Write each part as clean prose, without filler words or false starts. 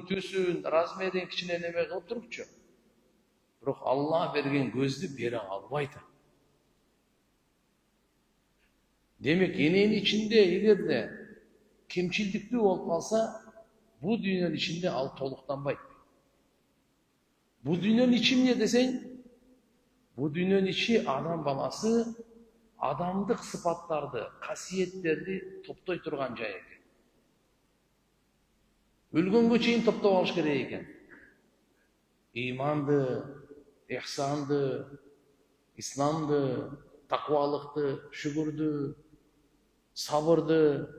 түсүн, размерин кичине неме кылып турупчу. Бирок Аллах берген көздү бере албайт. Демек, эненин ичинде эгерде кемчилдиктүү болуп калса, бул дүйнөнүн ичинде ал толуктанбайт. Бул дүйнөнүн ичи эмне десең, бул дүйнөнүн ичи адам баласы адамдык сыпаттарды, касиеттерди топтой турган жай экен. Өлгөнгө чейин топтоп алыш керек экен. Иманды, ихсанды, исламды, таквалыкты, шүгүрдү, сабырды,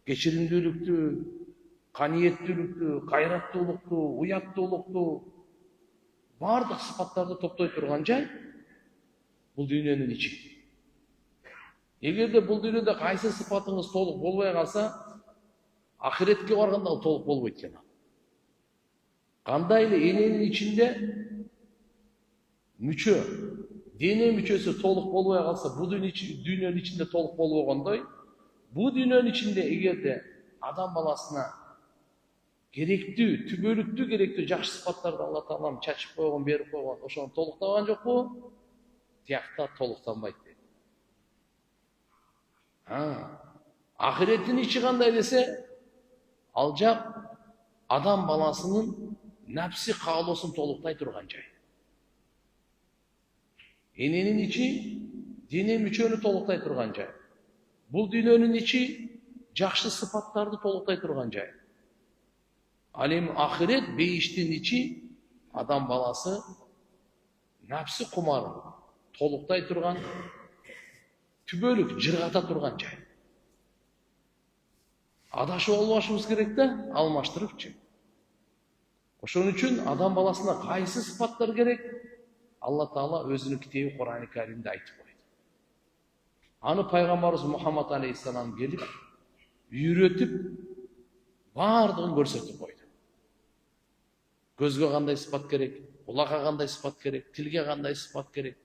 кечиримдүүлүктү, каниеттүүлүктү, кайраттуулукту, уяттуулукту, бардык сыпаттарды топтой турган жай бул дүйнөнүн ичи. Эгерде бул дүйнөдө кайсы сыпатыңыз толук болбой калса, ахиретке барганда ал толук болбойт экен. Кандай эле эненин ичинде мүчө, дене мүчөсү толук болбой калса, бул дүйнөнүн ичинде толук болбогондой, бул дүйнөнүн ичинде эгерде адам баласына керектүү, түбөлүктүү керектүү жакшы сыпаттарды Алла Таалам чачып койгон, берип койгон, ошону толуктаган жокпу? Тиякта толуктанбайт дейт. Ахиреттин ичи кандай десе, ал жак адам баласынын напси каалоосун толуктай турган жай. Эненин ичи дене мүчөнү толуктай турган жай. Бул дүйнөнүн ичи жакшы сыпаттарды толуктай турган жай. Ал эми ахирет бейиштин ичи адам баласы напси кумарын толуктай турган, түбөлүк жыргата турган жай. Адашып албашыбыз керек да, алмаштырыпчы. Ошон үчүн адам баласына кайсы сыпаттар керек? Алла Таала өзүнүн китеби Кур'ан-ы Каримде айтып койду. Аны пайгамбарыбыз Мухаммад алейхиссалам келип, үйрөтүп, бардыгын көрсөтүп койду. Көзгө кандай сыпат керек, кулакка кандай сыпат керек, тилге кандай сыпат керек,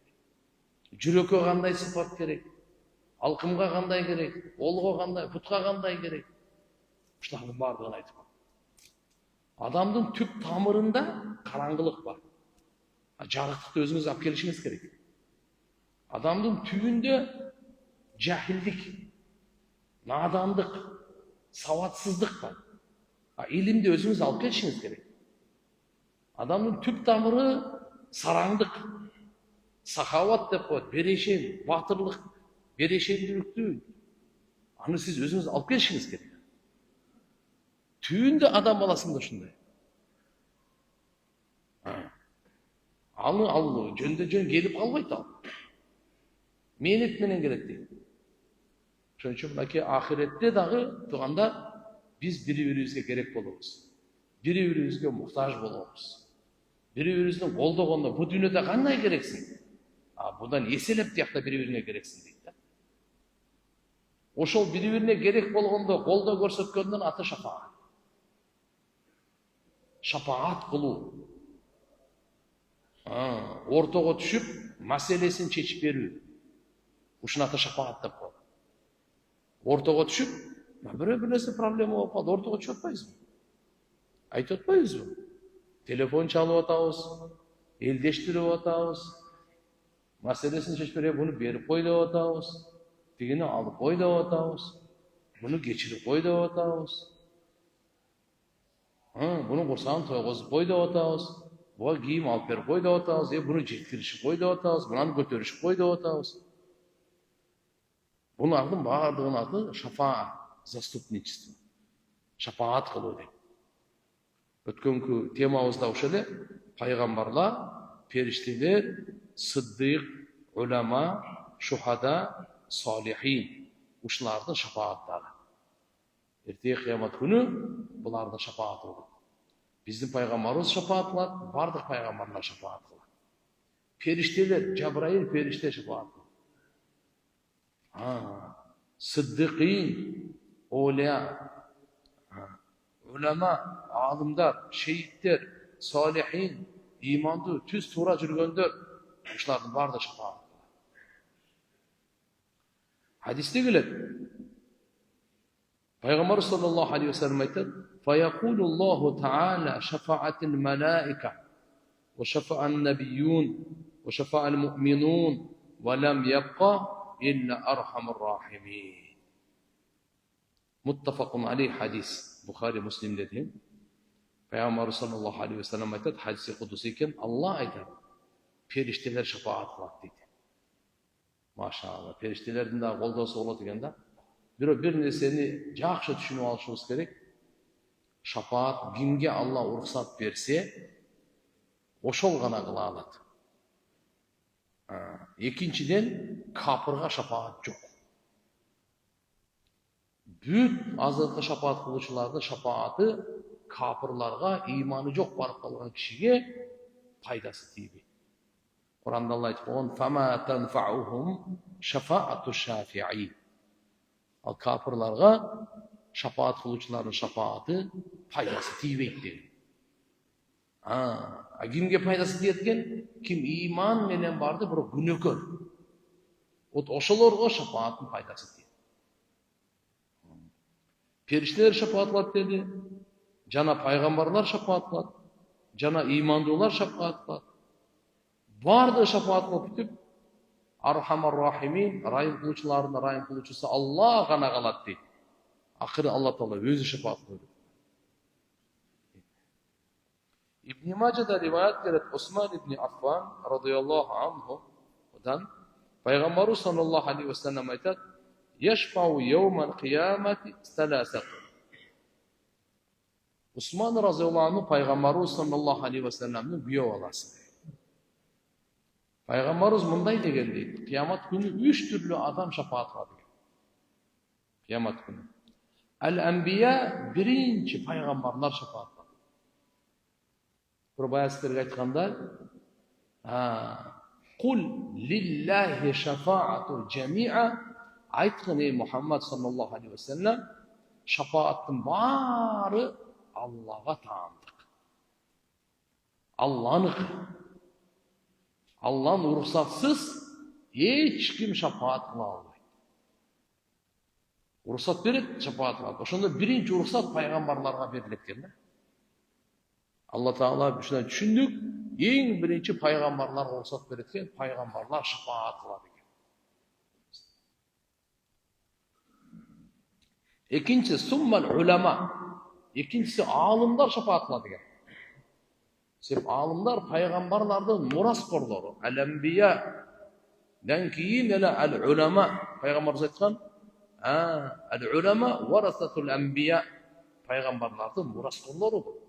жүрөккө кандай сыпат керек, алкымга кандай керек, колго кандай, бутка кандай керек. Ушулардын бардыгын айтып койду. Адамдын түп тамырында караңгылык бар. Жарыктыкты өзүңүз алып келишиңиз керек. Адамдын түбүндө жахилдик, надандык, сабатсыздык бар. Илимди өзүңүз алып келишиңиз керек. Адамдын түп тамыры сараңдык, сахават деп коет, берешен, батырлык, берешендүүлүктү. Аны сиз өзүңүз алып келишиңиз керек. Түбүндө адам баласында ушундай. Аны ал жөндө-жөн келип калбайт ал. Мээнет менен келет дейт. Ошон үчүн мынакей ахиретте дагы турганда биз бири-бирибизге керек болобуз. Бири-бирибизге муктаж болобуз. Бири-бирибиздин колдогондо бу дүйнөдө кандай керексиң? Будан эселеп тиякта бири-бирине керексиң дейт да. Ошол бири-бирине керек болгондо колдоо көрсөткөндүн аты шафаат. Шафаат кылуу. Ортого түшүп, маселесин чечип берүү. Ушунун аты шафаат деп коет. Ортого түшүп, бирөө нерсе проблема болуп калды, ортого түшүп атпайбызбы? Айтып атпайбызбы? Телефон чалып атабыз, элдештирип атабыз, маселесин чечип бере, буну берип кой деп атабыз, тигини алып кой деп атабыз, буну кечирип кой деп атабыз. Буну курсагын тойгозуп кой деп атабыз, буга кийим алып берип кой деп атабыз, буну жеткиришип кой деп атабыз, мынаны көтөрүшүп кой деп атабыз. Булардын баардыгынын аты шафаат, заступничество. Шафаат кылуу дейт. Өткөнкү темабызда ошол эле пайгамбарлар, периштелер, сыддык, улама, шухада, салихин, ушулардын шафааттары. Эртеги кыямат күнү булардын шафааты болот. Биздин пайгамбарыбыз шафаат кылат, бардык пайгамбарлар шафаат кылат. Периштелер, Жабраил периште шафаат кылат. Сыддыкин, олия, улама, алымдар, шейиттер, салихин, иманды, түз туура жүргөндөр, ушулардын баардыгы шафаат кылат. Хадисте келет. Пайгамбар саллаллаху алейхи ва саллям айтат: فيقول الله تعالى شفعت الملائكة وشفع النبيون وشفع المؤمنون ولم يبقى إلا أرحم الراحمين. متفق عليه حديث Bukhari Muslim dediğim. Peygamber sallallahu aleyhi ve sellem aytadi, hadisi kudusi ekan, Allah aytadi, perişteler şefaat kıladi deydi. Maşallah, periştelerden de koldosu bolot ekan da. Bir nerseni жақсы түшүнүп алышыбыз керек. Шапаат кимге Allah уруксат берсе, ошол гана кыла алат. Экинчиден, капырга шапаат жок. Бүт азыркы шапаат кылуучулардын шапааты капырларга, иманы жок барып калган кишиге пайдасы тийбейт. Куранда Алла айтып койгон: "Фама танфаухум шафаату шафиин." Ал капырларга шапаат кылуучулардын шапааты пайдасы тийбейт деген. Кимге пайдасы тиет экен? Ким иман менен барды, бирок күнөөкөр. Вот ошолорго шапааттын пайдасы тиет. Периштелер шапаат кылат деди, жана пайгамбарлар шапаат кылат, жана имандуулар шапаат кылат. Барды шапаат кылып бүтүп, Архамар Рахимин, райым кылуучулардын райым кылуучусу Алла гана калат дейт. Акыры Алла Таала өзү шапаат кылат. Ибн Мажада риваят келет, Осман ибн Аффан радıyallahu anhu одан пайгамбарыбыз саллаллаху алейхи ва саллям айтат: "Яшфау йаумал киямати саласат." Осман радıyallahu anhu пайгамбарыбыз саллаллаху алейхи ва саллямдын күйөө баласы. Пайгамбарыбыз мындай деген дейт: "Кыямат күнү 3 түрлүү адам шапаат кылат экен." Кыямат күнү. Ал-анбия, биринчи пайгамбарлар шапаат кылат. Баягы силерге айтканда, "Кул лиллахи шафаату жамиа", айткын ey Muhammed sallallahu aleyhi ve sellem, шапааттын баары Аллага таандык. Алланык. Алланын уруксатсыз эч ким шапаат кыла албайт. Уруксат берет, шапаат кылат. Ошондо биринчи уруксат пайгамбарларга берилет экен да. Allah Taala şuna düşündük, en birinci peygamberler ruhsat verirken, peygamberler şefaat kılar ekan. İkincisi, summal ulema. İkincisi, alimler şefaat kılar ekan. Sebep alimler peygamberlerden muraskorları. Al-enbiya. Den keyin ele al-ulema. Peygamberimiz aytkan, al-ulema varasatul enbiya. Peygamberlerden muraskorları bu.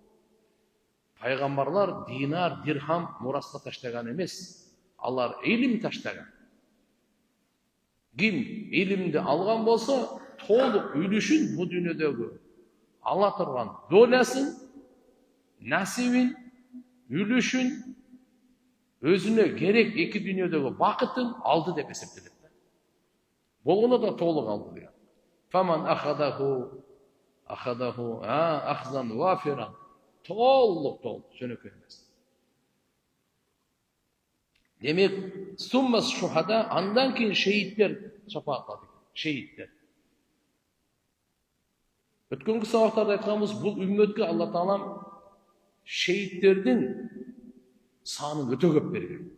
Пайгамбарлар динар, дирхам мураска таштаган эмес. Алар илим таштаган. Ким илимди алган болсо, толук үлүшүн бу дүйнөдөгү ала турган долясын, насибин, үлүшүн, өзүнө керек эки дүйнөдөгү бакытын алды деп эсептелет. Болгону да толук алды деген. Фаман ахадаху ахзан вафиран. Толук, жөнөкөй эмес. Демек, суммас шухада, андан кийин шейиттер шапаат кылат экен. Шейиттер. Өткөнкү сабактарда айтканбыз, бул үммөткө Алла Таалам шейиттердин санын өтө көп берген.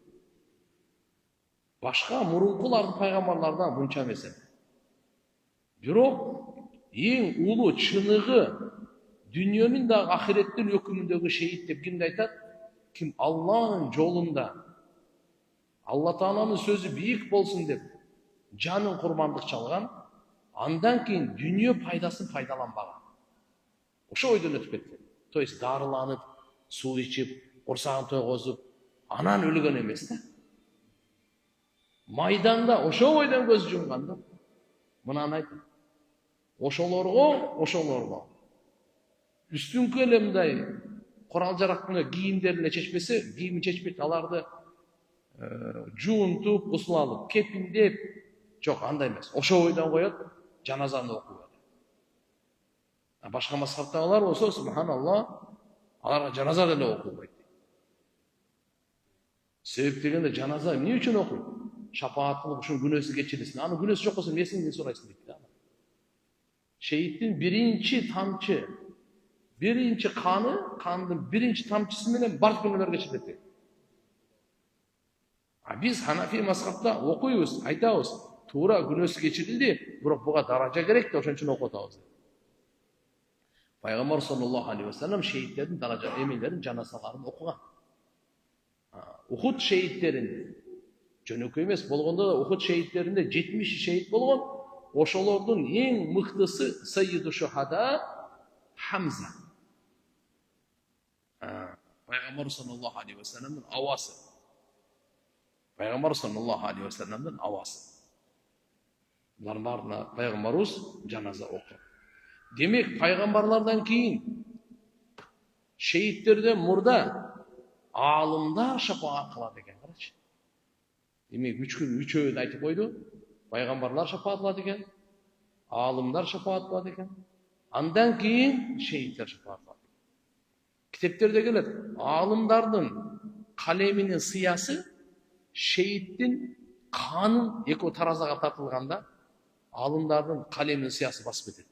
Башка мурункулардын пайгамбарлардан мынча эмес. Бирок эң улуу чыныгы Dünyanın da ahiretin hükmündeki şehit деп kimde aytat? Kim Allah'ın yolunda, Allah Teala'nın sözü büyük bolsun dep canın kurbanlık çalgan, andan keyin dünya paydasını faydalanbagan. Oşo oydan ötüp ketкен. То есть darılanıp, su içip, kursağın toygozup, anan ölügen emес да. Maydanda oşo oydan göz jumganda, mınаны aytат. Oşolorgo. Üstünkü elemday kural жарактын кийимдерине чечпесе, кийими чечпейт, аларды жуунтуп, усул алып, кепиндеп, жок, андай эмес. Ошо ойдан коет, жаназаны окуйт. Башка мазхабтагылар болсо, субханалла, аларга жаназа деле окулбайт. Себеп дегенде жаназа эмне үчүн окуйт? Шапаат кылып ушун күнөөсүн кечирсин. Анын күнөөсү жок болсо эмнесин сурайсың дейт да. Шейиттин биринчи тамчы Birinci kanın birinci tamçısı menен бардык күнөөлөр кечирилет. Biz Hanafi mazhabda okuyuz, aytабыз. Tuğra günösü geçirildi, bırak buğa daraja gerek de oşon üчүн okuyup atабыз. Peygamber sallallahu aleyhi ve sellem şehitlerin daraja eminlerin janazalaарын okugan. Uhud şehitlerin жөнөкөй эмес болгондо да Ухуд шейиттеринде 70 шейит болгон. Ошолордун эң мыктысы Sayyidu Şuhada Hamza. Peygamber sallallahu aleyhi ve sellem'in avası. Peygamber sallallahu aleyhi ve sellem'in avası. Bunların ardına Peygamberimiz janaza okudu. Demek peygamberlerden keyin şehitlerden murda alımlar şefaat kılады eкен. Demek 3 gün 3 öğün aytıp koydu. Peygamberler şefaat kılады eкен. Alımlar şefaat kılады eкен. Andan keyin şehitler şefaat kılады. Kitaplarda gelir. Alımlardın kaleminin sıyası şehittin kanın eko tarazaga tartılganda alımlardın kaleminin sıyası basıp etedi.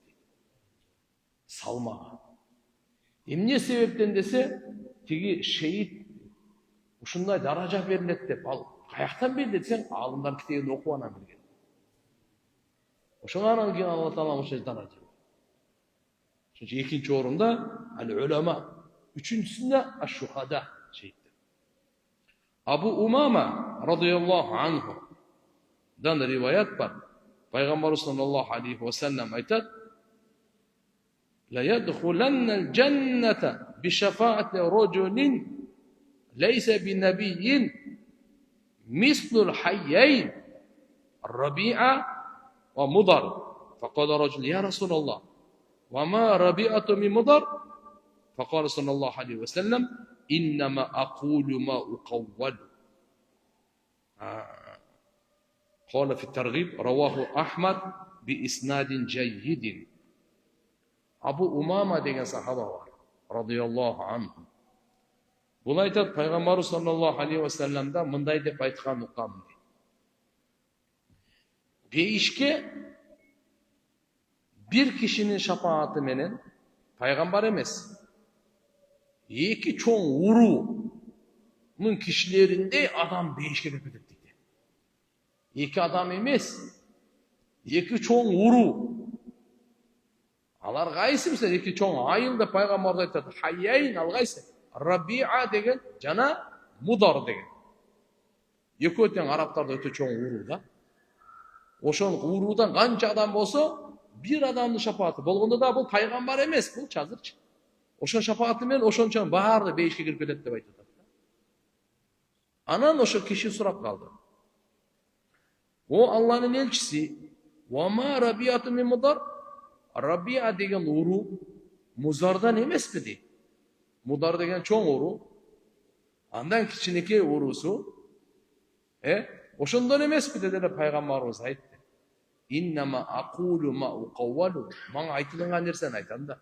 Salmağa. Emne sebepten dese tigi şehit ушундай даража берилет деп ал каяктан берилет десең алымдар китебин окуп анан билген. Ошоңан кийин Алла Таала ошо даража берди. Ошончо экинчи орунда ал-улама, үчүнчүсүндө аш-шухада шейиттер. Абу Умама радıyallahu anhu дан риваят бар. Пайгамбар саллаллаху алейхи ва саллям айтат: "Ла ядхуланнал джанната би шафаати раджулин ليس بنبي مثل الحيين الربيعة ومضر." فقال رجل: "يا رسول الله وما ربيعة من مضر؟" فقال صلى الله عليه وسلم: "إنما أقول ما أقول." قال في الترغيب رواه أحمد بإسناد جيد. Abu Umama деген сахаба бар, радıyallahu anhu. Бұл айтады, Пайғамбар саллаллаху алейхи ва салламда мындай деп айтқан ұқам. Бейішке bir kişinin şafaati менен Пайғамбар емес, екі чоң урунун кишилеринде адам бейішке кирип кетет дейді. Екі адам емес, екі чоң уру. Алар кайсы мисалы екі чоң айыл деп Пайғамбар айтады. Хайяйн ал кайсы? Рабиа деген жана Мудар деген. Экөө тең арабтарда өтө чоң уру да. Ошол уруудан канча адам болсо, бир адамдын шафааты болгондо да бул пайгамбар эмес, бул чазырчы. Ошол шафааты менен ошончонун баары бейишке кирип кетет деп айтат. Анан ошо киши сурап калды. О Алланын элчиси, "Вама Рабиату мин Мудар?" Рабиа деген уру Музардан эмеспи дейт. Мудар деген чоң уру, андан кичинекей урусу, ошондон эмеспи деди эле пайгамбарыбыз айтты. "Иннама aqulu ma uqawwalu." Мага айтылган нерсени айтам да.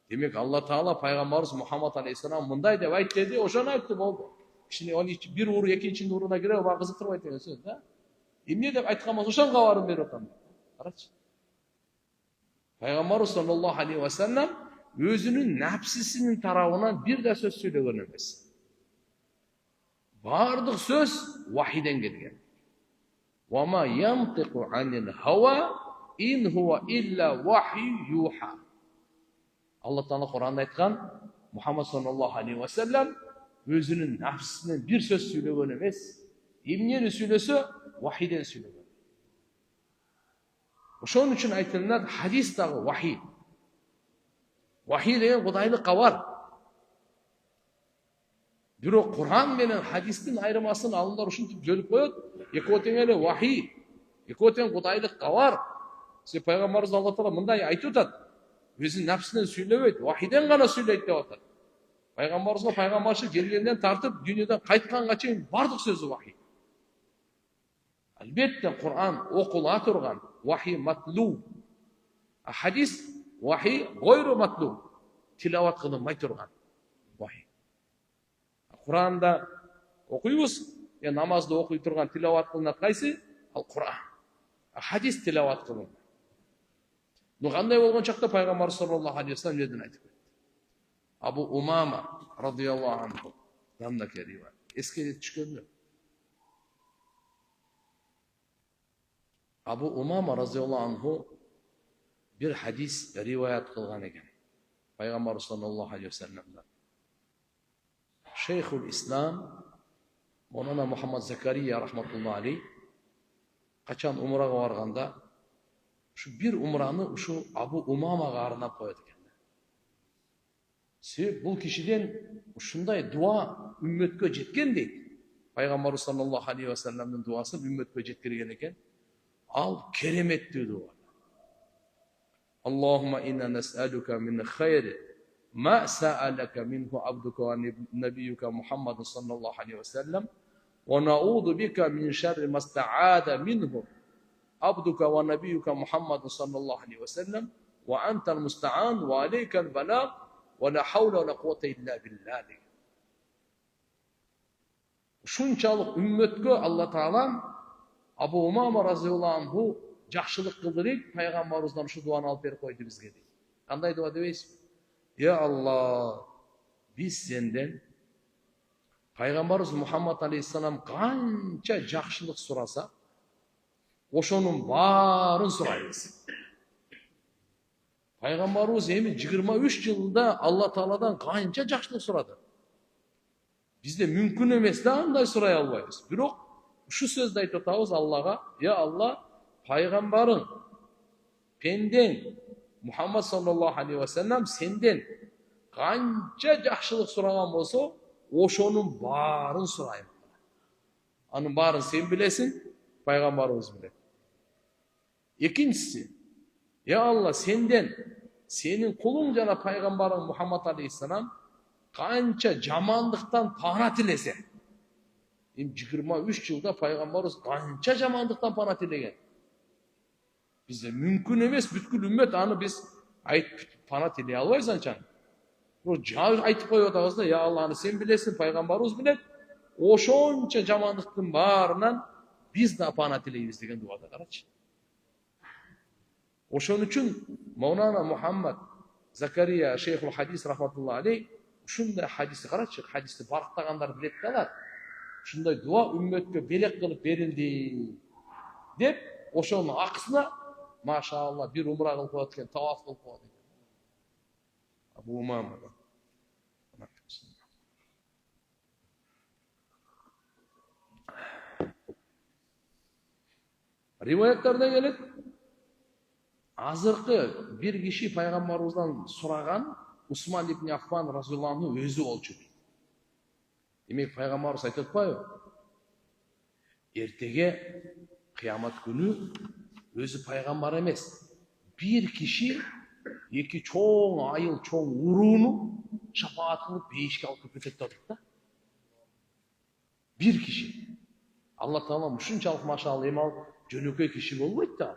Демек Алла Таала пайгамбарыбыз Мухаммад алейхиссалам мындай деп айт деди, ошону айтты болду. Кичине бир уру экинчинин уруна кире, мага кызыктырбайт деген сөз да. Эмне деп айткан болсо ошонго кабарын берип атам. Карачы. Пайгамбарыбыз саллаллаху алейхи ва саллям өзүнүн напсисинин тарабынан бир да сөз сүйлөгөн эмес. Бардык сөз вахиден келген. "Вама янтиqu анил хава ин хуа илля вахи юха." Алла Таала Куранда айткан, Мухаммад саллаллаху алейхи ва саллям өзүнүн напсисинен бир сөз сүйлөгөн эмес. Эмнени сүйлөсө вахиден сүйлөгөн. Ошон үчүн айтылат хадистагы вахи. Вахи деген кудайлыкка бар. Бирок Куран менен хадистин айырмасын алымдар ушинтип жөнүп коет. Экөө тең эле вахи, экөө тең кудайлыкка бар. Се пайгамбарыбыз Алла Таала мындай айтып атат. Өзүнүн напсинен сүйлөбөйт, вахиден гана сүйлөйт деп атат. Пайгамбарыбызга пайгамбарчылык келгенден тартып дүйнөдөн кайтканга чейин бардык сөзү вахи. Албетте Куран окула турган вахи матлу. Хадис вахи гойру матлу. Тилават кылынбай турган вахи. Куранда окуйбуз, намазда окуй турган тилават кылынат кайсы? Ал Куран. Хадис тилават кылынат. Ну кандай болгон чакта пайгамбар саллаллаху алейхи ва саллям неден айтып кетти. Abu Umama radıyallahu anh namına keriyor. Eski çıkıyor. Abu Umama radıyallahu anhu bir hadis rivayet kılgan eken. Peygamber sallallahu aleyhi ve sellem'den. Şeyhül İslam Monana Muhammed Zekeriya rahmetullahi aleyh kaçan umraga barganda şu bir umranı şu Abu Umama'ga arnap koydu eкен. Sebep bu kişiden şunday dua ümmetke jetken deydi. Peygamber sallallahu aleyhi ve sellem'nin duası ümmetke jetkirgen eken. Al keremetli dua. Allahümme inna nes'aluka min khayri ma sa'alaka minhu abduka ve nebiyyuka Muhammed sallallahu aleyhi ve sellem ve na'udu bika min şerri ma sta'ada minhu abduka ve nebiyyuka Muhammed sallallahu aleyhi ve sellem ve entel musta'an ve aleykel belag ve la havle ve la kuvvete illa billah. Şunçalık ümmetke Allah Teala Abu Umama razıyallahu anhu жақшылық kıldırıp Peygamberimizden şu duanı alıp verip koydu bizge deydi. Kanday dua deysiz? Ya Allah, biz senden Peygamberimiz Muhammed Aleyhisselam kança жақшылық surasa, oşonun barın surayız. Peygamberimiz 23 yılında Allah Teala'dan kança жақшылық suradı. Bizde mümkün emes de anday suray albayız. Birok şu sözde ayıp atağız Allah'a, ya Allah, Peygamberin, penden, Muhammed sallallahu aleyhi ve sellem senden kança жақшылық suragan bolsa, oşonun barın surayım. Anın barın sen bilesin, Peygamberimiz bilir. İkincisi, ya Allah senden, senin kulun jana Peygamberin Muhammed aleyhisselam kança jamanlıktan pana tilese. 23 yılda Peygamberimiz kança jamanlıktan pana tilegen. Bizde mümkün emes bütkül ümmet anı biz ayıp pana tileye albayız ançan. O cahil ayıp koyuyoruz da ya Allah'ını sen bilesin, Peygamberimiz bilet. Oşonça jamanlıktın barından biz de pana tileyiz degen duada karaç. Oşon üçün Mevlana Muhammed Zekeriya Şeyhül Hadis rahmetullahi aleyh şunday hadisi karaç, hadisi barıktağanlar bilet kalar. Şunday dua ümmetke belek kılıp verildi dep oşonun akısına maşallah bir umra kılıp koyatken, tavaf kılıp koyatken. Abu Umama'dan. Rivayetlerden gelip azırkı bir kişi Peygamberimizden soragan Osman ibn Affan radıyallahu anh'ın özü olçu. Demek Peygamberimiz aytıp koyuyor. Ertege kıyamet günü özü peygamber emes. Bir kişi iki çoğun ayıl çoğun uruğunu şafaat kılıp beyişke alıp köpetledik da. Bir kişi. Allah Teala muşunçalık maşallah emal jönökөй kişi bolboyt da.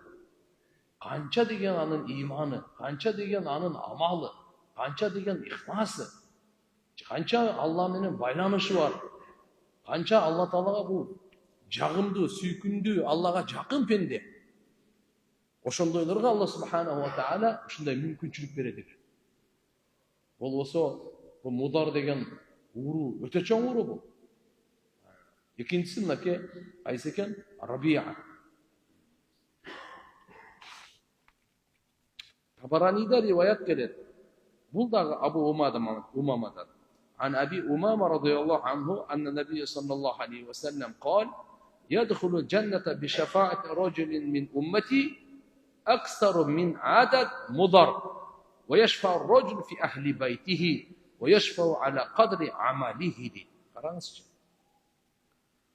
Kança degen anın imanı, kança degen anın amalı, kança degen ihlası, kança Allah menen baylanışı var. Kança Allah Teala'ga bu jagımdı, süykündü, Allah'a jakın pende. Oşondoylarga Allah subhanahu wa ta'ala uşunday mümkünçülük beredi. Bolboso bu mudar degen uru öte çoğun uru bu. İkincisi nake aysa eken Rabi'a. Tabarani'de rivayet gelir. Bul da Abu Umama'dan. An Abi Umama radıyallahu anhu enne Nebiye sallallahu aleyhi ve sellem kal yedhulul cennete bi şefaati racülin min ummeti aksaru min adad mudar ve yeşfa'u racül fi ahli beytihi ve yeşfa'u ala kadri amalihi. Karanız.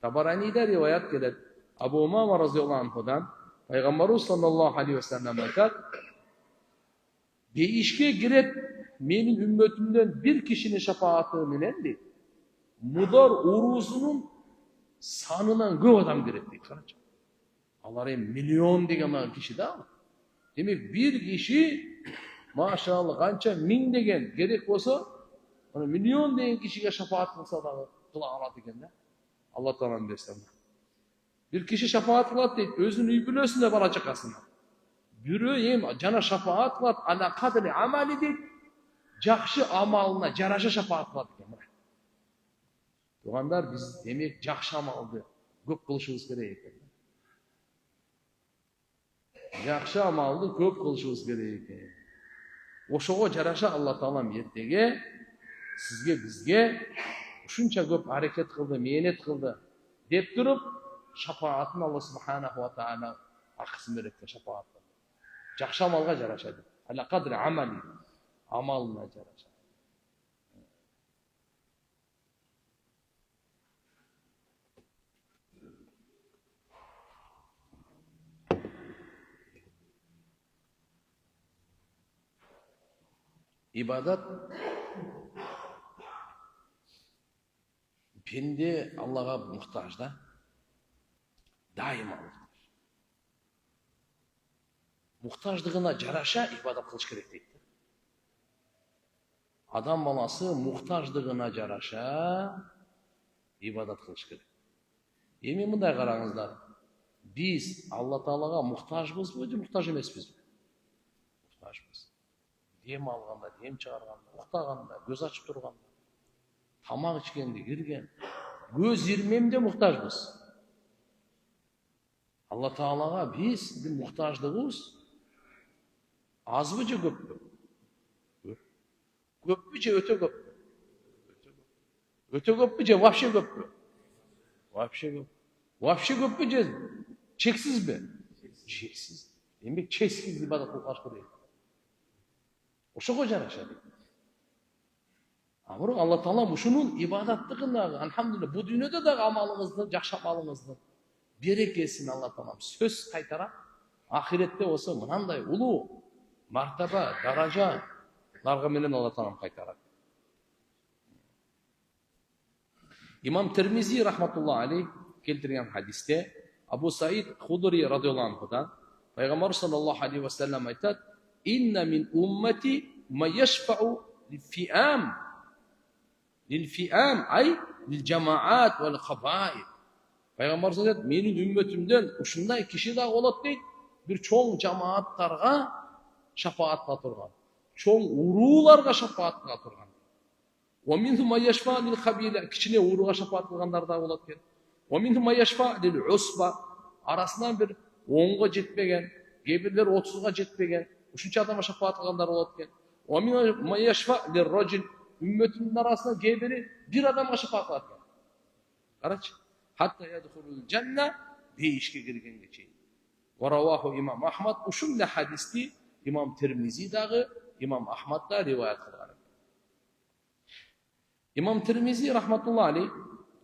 Tabarani'de rivayet gelir. Abu Umama radıyallahu anhu'dan Peygamberimiz sallallahu aleyhi ve sellem bakar değişke girip benim ümmetimden bir kişinin şefaati menen mudar uruzunun sanından köp adam girip deyip karaca. Alar milyon degen kişi de ama. Demek bir kişi maşallah kança min degen gerek olsa milyon degen kişiye şefaat kılsa da kıla alat degen de. Allah Teala'nın beslenme. Bir kişi şefaat kılat deyip özünü iyi biliyorsun da baracak aslında. Biri jana şefaat kılat ala kadri amali deyip жакшы амалына жараша шапаат кылат экен. Тугандар, биз демек жакшы амалды көп кылышыбыз керек экен. Жакшы амалды көп кылышыбыз керек экен. Ошого жараша Алла Таалам эртеге сизге, бизге ушунча көп аракет кылды, мээнет кылды деп туруп, шапаатын Алла Субханаху ва Таала акысын берет экен шапаат. Жакшы амалга жараша деп. Ала кадри амали, амалына жараша. Ибадат пенде Аллага муктаж да. Дайыма муктаж. Муктаждыгына жараша ибадат кылыш керек дейт. Адам баласы муктаждыгына жараша ибадат кылыш керек. Эми мындай караңыздар. Биз Алла Таалага муктажбызбы, же муктаж эмеспизби? Муктажбыз. Дем алганда, дем чыгарганда, уктаганда, көз ачып турганда, тамак ичкенде, кирген, көз ирмемде муктажбыз. Алла Таалага биздин муктаждыгыбыз азбы же көппү? Көппү же өтө көппү? Өтө көппү же вообще көппү? Вообще көп. Вообще көппү же чексизби? Чексиз. Демек чексиз ибадат кылыш керек. Ошого жараша дейт. Бирок Алла Таала ушунун ибадаттыгын алхамдулилlah бу дүйнөдө дагы амалыңызды, жакшы амалыңызды берекесин Алла Таалам сөз кайтарат. Ахиретте болсо мынандай улуу мартаба, даражаларга менен Алла Таалам кайтарат. Имам Термизи рахматуллах алейх келтирген хадисте Абу Саид Худри радиаллаху анхудан пайгамбар саллаллаху алейхи ва саллям айтат: «Инна мин уммати ма яшфау лил-фиам, ай лил-джамаат вал кабаир». Пайгамбар айтат: менин үммөтүмдөн ушундай киши да болот дейт, бир чоң жамааттарга шафаат кыла турган, чоң урууларга шафаат кыла турган. Ва минхум ма яшфау лил-кабила, кичине урууга шафаат кылгандар да болот экен. Ва минхум ма яшфау лил-усба, арасынан бир 10го жетпеген, кээ-бирлер 30га жетпеген, ушунча адамга шафаат кылгандар болот экен. Ва минхум ма яшфау лир-раджул, үммөтүнүн арасынан кээ-бири бир адамга шафаат кылат экен. Карачы, хатта ядхулул жанна, бейишке киргенге чейин. Ва раваху имам Ахмад, ушундай хадисти имам Термизи дагы, имам Ахмад да риваят кылган. Имам Термизи рахматуллах алейх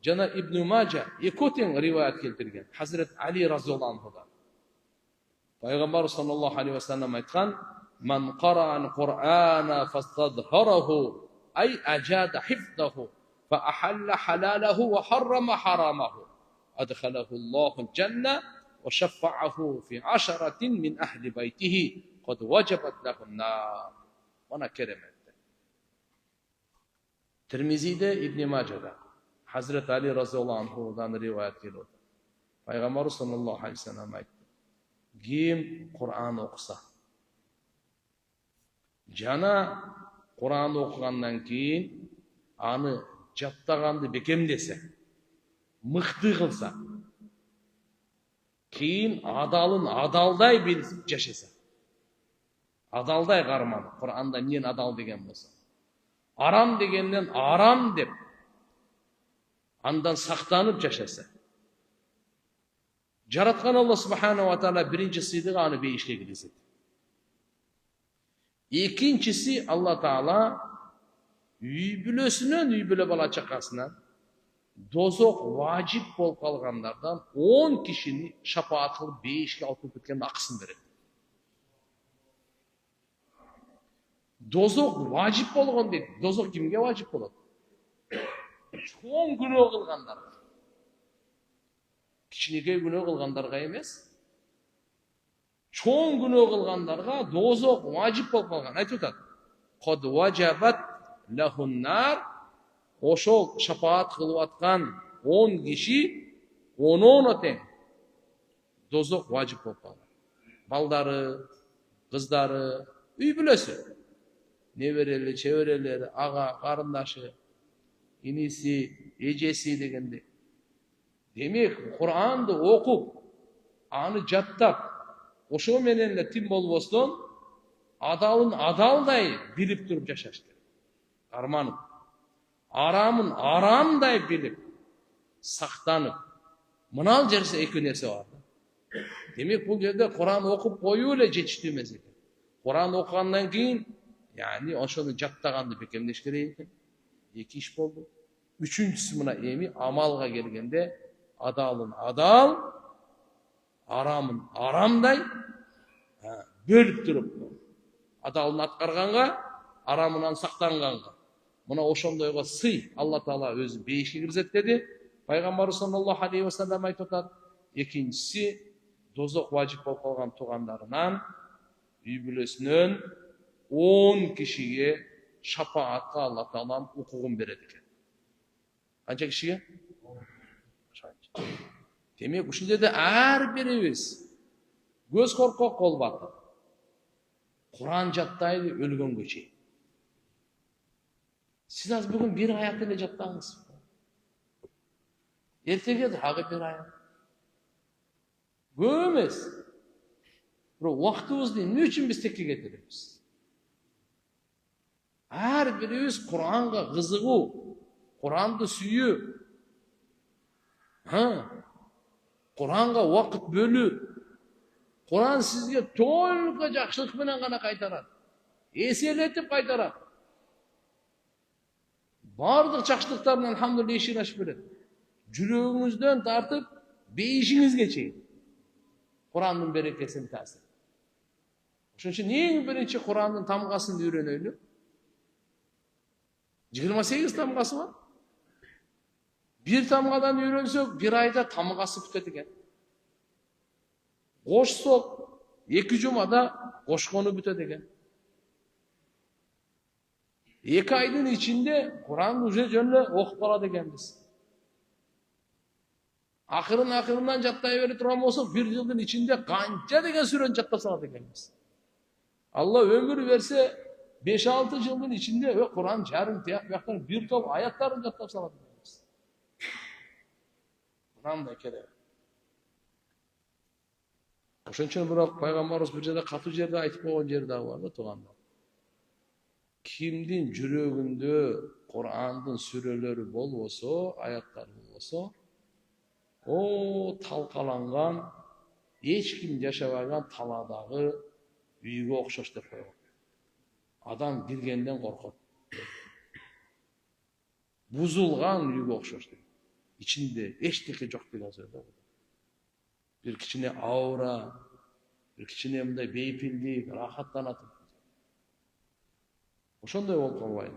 жана Ибн Мажа экотен риваят келтирген. Хазрат Али разияллаху анхудан. Пайгамбар саллаллаху алейхи ва саллям айткан: "Ман қара'ал Qur'ана фастадхараху, ай ажада хифдаху, фа ахалла халалаху ва харрама харамаху, адхалаху Аллаху джанна ва шаффа'аху фи 10 мин ахли байтихи, қад ваджабат лаху нар." Мана керемет. Термизиде, Ибн Мажада Хазрат Али разияллаху анхудан риваят келет. Пайгамбар саллаллаху алейхи ва саллям айтты: "Ким Кур'ан окуса, жана Кур'ан окугандан кийин аны жаттаганды бекемдесе, мыкты кылса, кийин адалын адалдай билип жашаса, адалдай карманып, Кур'анда эмнени адал деген болсо, арам дегенден арам деп, андан сактанып жашаса, жараткан Алла Субханаху ва Таала биринчи сыйдыгы аны бейишке киргизет. Экинчиси, Алла Таала үй бүлөсүнөн үй бүлө бала чакасынан дозок важип болуп калгандардан 10 кишини шапаат кылып бейишке алып кеткен акысын берет. Dozok vacip болгон дейт. Dozok kimге vacip болот? Чоң күнөө кылгандарга. Кичинекей күнөө кылгандарга эмес. Чоң күнөө кылгандарга dozok vacip болуп калган. Айтып атат: "Код ваджабат лахун нар", ошол шапаат кылып аткан 10 киши 10 тең dozok vacip болуп калган. Балдары, кыздары, үй бүлөсү. неберели, чеберелери, ага, карындашы, иниси, эжеси дегенде. Демек, Куранды окуп, аны жаттап, ошо менен эле тим болбостон, адалын адалдай билип туруп жашаш керек. Арманып, арамын арамдай билип, сактанып. Мынал жерсе эки нерсе бар. Демек, бул жерде Куран окуп коюу эле жетиштүү эмес экен. Куран окугандан кийин, яни ошону жаттаганды бекемдеш керек экен. Эки иш болду. Үчүнчүсү мына эми амалга келгенде адалын адал, арамын арамдай бөлүп туруп, адалын аткарганга, арамынан сактанганга. Мына ошондойго сый Алла Таала өзү бейишке киргизет. Пайгамбар саллаллаху алейхи ва саллям айтып атат. Экинчиси, дозок важип болуп калган туугандарынан, үй бүлөсүнөн 10 кишиге шапаатка Алла Таалам укугун берет экен. Канча кишиге? Демек, ушул жерде ар бирибиз көз коркок болуп атып, Куран жаттайды өлгөнгө чейин. Сиз азыр бүгүн бир аят эле жаттаңыз. Эртеге дагы бир аят. Көп эмес. Бирок убактыбызды эмне үчүн биз текке кетиребиз? Ар бирибиз Куранга кызыгуу, Куранды сүйүү, Куранга убакыт бөлүү. Куран сизге только жакшылык менен гана кайтарат. Эселетип кайтарат. Бардык жакшылыктарын алхамдулилlah ишин ачып берет. Жүрөгүңүздөн тартып, бейишиңизге чейин. Курандын берекесин таасир. Ошон үчүн эң биринчи Курандын тамгасын үйрөнөлү. 28 тамгасы бар. Bir тамгадан үйрөнсөк, bir айда тамгасы бүтөт экен. Кошсок, 2 жумада кошкону бүтөт экен. 2 айдын ичинде Куранды уже жөнүнө окуп калат экенбиз. Акырынан жаттай бере турган болсок, 1 жылдын ичинде канча деген сүрөнү жаттап салат экенбиз. Алла өмүр берсе, 5-6 жылдын ичинде Куран жарым тияк бияктан бир топ аяттарын жаттап салат экенбиз. Курандай керек. Ошон үчүн бирок пайгамбарыбыз бир жерде катуу жерде айтып койгон жери дагы бар да, туугандар. Кимдин жүрөгүндө Курандын сүрөлөрү болбосо, аяттары болбосо, о талкаланган, эч ким жашабаган таладагы үйгө окшош деп койгон. Адам киргенден коркот. Бузулган үйгө окшош деп. İçinde eşteki çok biraz öyle. Bir kişine aura, bir kişine mınday beypillik, rahatlanatып. Ошондой болуп калбайт.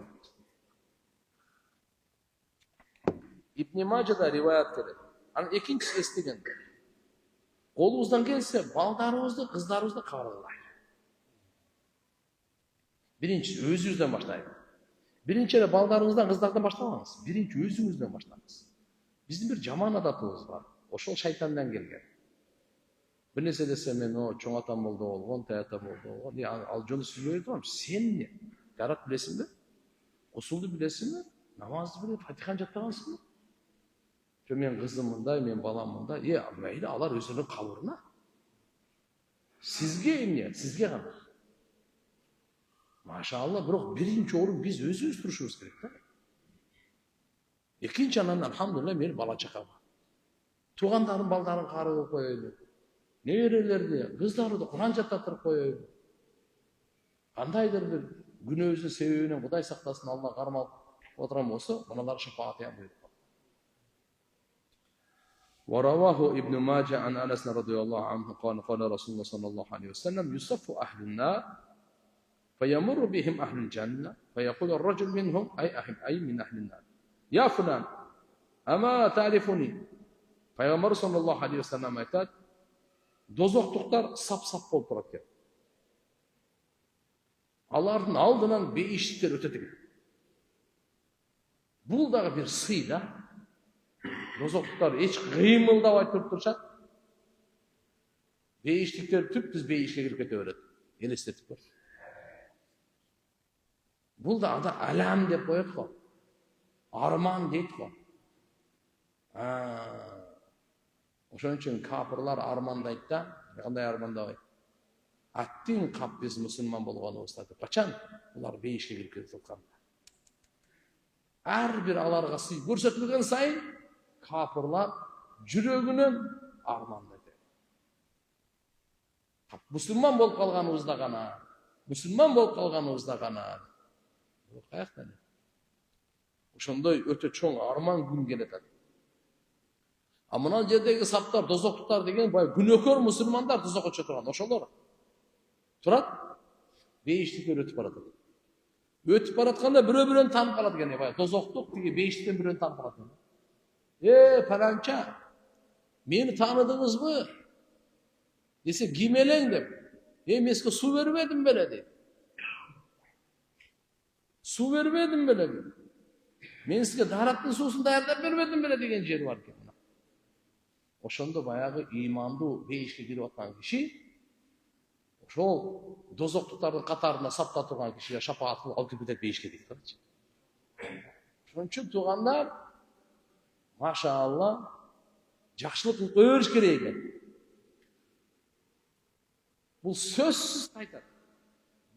İbn Majada rivayet келет. Анын экинчиси эстеген. Колубуздан келсе, балдарыбызды, кыздарыбызды каргылай. Биринчи өзүңүздөн баштайбыз. Биринчи эле балдарыңыздан, кыздардан баштабаңыз. Биринчи өзүңүздөн баштаңыз. Биздин бир жаман адатыбыз бар. Ошол шайтандан келген. Bir nese dese men o çoğ atam oldu olgun, tayata oldu olgun. Al jolu süzüyor tamam. Sen ne? Tarak bilesin mi? Usuldu bilesin mi? Namazdı bile, Fatihan jattagansın mı? Şu men kızımında, men balamında, mayli alar özünün kalırına. Sizge emniyet, sizge kadar. Maşallah, bırak birinci orun biz özümüz turuşuruz gerek. İkinci anan elhamdülillah beni bala çakama. Tuğanların baldarın karığı koyuyordu. Nerelerdi, kızları da Kur'an jattırıp koyuyordu. Kandaydır bir günөөбүздүн себебинен Кудай сактасын, Алла кармап отурган болсо, мыналар шафаатыя буйруп. ورواه ابن ماجه عن انس رضي الله عنه قال قال رسول الله صلى الله عليه وسلم يصف اهل النار فيمر بهم اهل الجنه فيقول الرجل منهم اي من اهل النار يا فلان اما تعرفني Peygamber sallallahu aleyhi ve sellem aytат, dozоктуктар сап-сап болуп турат экен. Алардын алдынан бейиштиктер өтөт экен. Бул дагы бир сый да. Dozоктуктар эч кыймылдабай туруп турушат. Бейиштиктер түп-түз бейишке кирип кете берет. Элестетип көр. Бул да ада алам деп коет го. Арман дейт го. Ошон үчүн капырлар армандайт да, кандай армандабайт? Аттин кап биз мусулман болгонубузда деп. Качан? Булар бейишке кирип кетип атканда. Ар бир аларга сый көрсөтүлгөн сайын капырлар жүрөгүнөн армандайт. Мусулман болуп калганыбызда гана, мусулман болуп калганыбызда гана. Каяктан? Ошондой өтө чоң арман күн келет. А мына жердеги саптар, дозоктуктар деген бай күнөкөр мусулмандар дозокко түшө турган. Ошолор турат, бейиштикке өтүп барат. Өтүп баратканда бирөө-бирөөнү таанып калат экен, бай дозоктук тиги бейиштиктен бирөөнү таанып калат экен. Паланча, мени тааныдыңызбы? Десе, ким элең деп. Мен сизге суу бербедим беле дейт. Суу бербедим беле дейт. Мен сизге дараттын суусун даярдап бербедим беле деген жери бар экен. Ошондо баягы ыймандуу бейишке кирип аткан киши ошол дозоктуктардын катарында сапта турган кишиге шапаат кылып алып кетет бейишке дейт. Ошон үчүн туугандар, машаалла, жакшылык кылып кое бериш керек экен. Бул сөзсүз кайтат.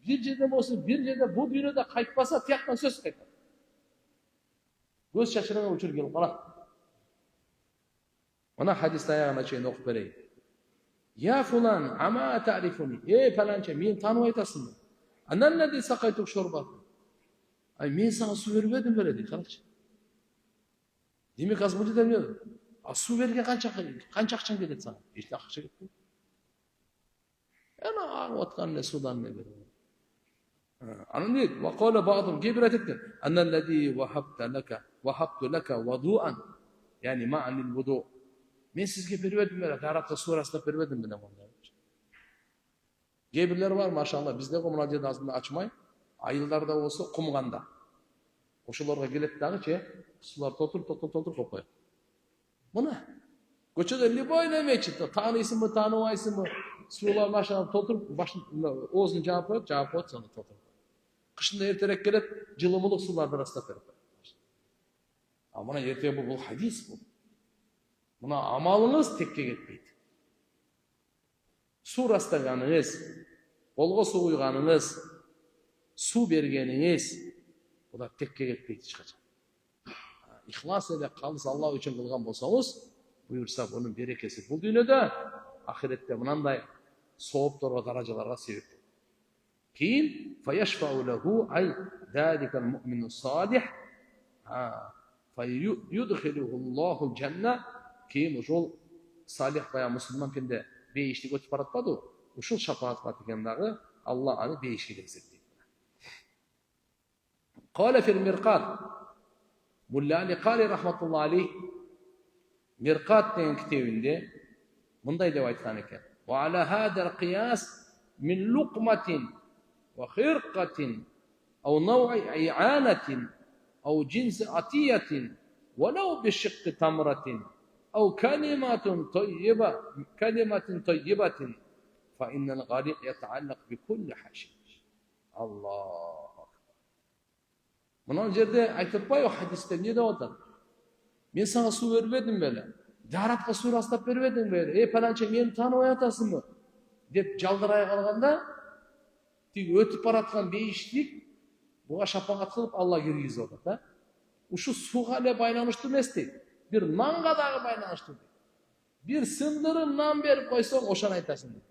Bir жерде болсо, бир жерде бул дүйнөдө кайтпаса, тияктан сөз кайтат. Көз шашырган учур келип калат. Мына хадис аягына чейин окуп берейин. Я фулан, ама та'рифуни. Паланча, мени таанып атасыңбы? Аналлади сакайтук шорбат. Мен сага суу бербедим беле дейт, карачы. Демек азыр бул жерде эмне? Суу берген канча акчаң кетет сага? Эч акча кетпейт. Ана агып аткан эле судан эле берет. Анан дейт, ва кала ба'дум кебир айтат экен. Аналлади вахабту лака вадуан. Яни ма'анил вуду. Мен сизге бербедим беле, даратка суу ырастап бербедим беле монда. Кебирлер бар, машалла, бизде мына жерде азында ачмай, айылдарда болсо кумганда. Ошолорго келет дагычы, сулар толтур коюп коет. Мына көчөдө любой мечит, тааныйсыңбы, тааныбайсыңбы, суулар машалла толтуруп, башын оозун жаап коет, сону толтуруп. Кышында эртерээк келет, жылымылык сууларды ырастап берет. А мына эртең бул хадис бул. Мына амалыңыз текке кетпейт. Суу ырастаганыңыз, колго суу куйганыңыз, суу бергениңиз, булар текке кетпейт эч качан. Ихлас эле калыс Алла үчүн кылган болсоңуз, буюрса bunun берекеси бул дүйнөдө, ахиретте мынандай соопторго, даражаларга себеп. Кийин фаяшфау лаху ай заликал муъмину салих, файюдхилуху Аллаху жанна. Кийин ошол салих бая мусулман пенде бейиштик өтүп баратпады. Ушул шапаатка деген дагы Алла аны бейишке киргизет дейт. Кала фил миркат. Мулла Али Кали рахматуллахи алейх Миркат деген китебинде мындай деп айткан экен. Ва ала хадал кияс мин луqmatin ва хирqatin ау нав'i i'anatin ау джинси атиятин ولو بشق تمرة أو كلمة طيبة فإن الغريق يتعلق بكل حشيش. الله أكبر. Mına жерде айтып атпайбы хадисте эмне деп атат? Мен сага суу бербедим беле? Даратка суу ырастап бербедим беле? Паланча мени тааныбай атасыңбы? Деп жалдырай калганда, тиги өтүп бараткан бейиштик буга шапаат кылып Алла киргизип атат, Ушу сууга эле байланыштуу эмес дейт. Бир нанга дагы байланыштуу дейт. Бир сындырым нан берип койсоң, ошону айтасың дейт.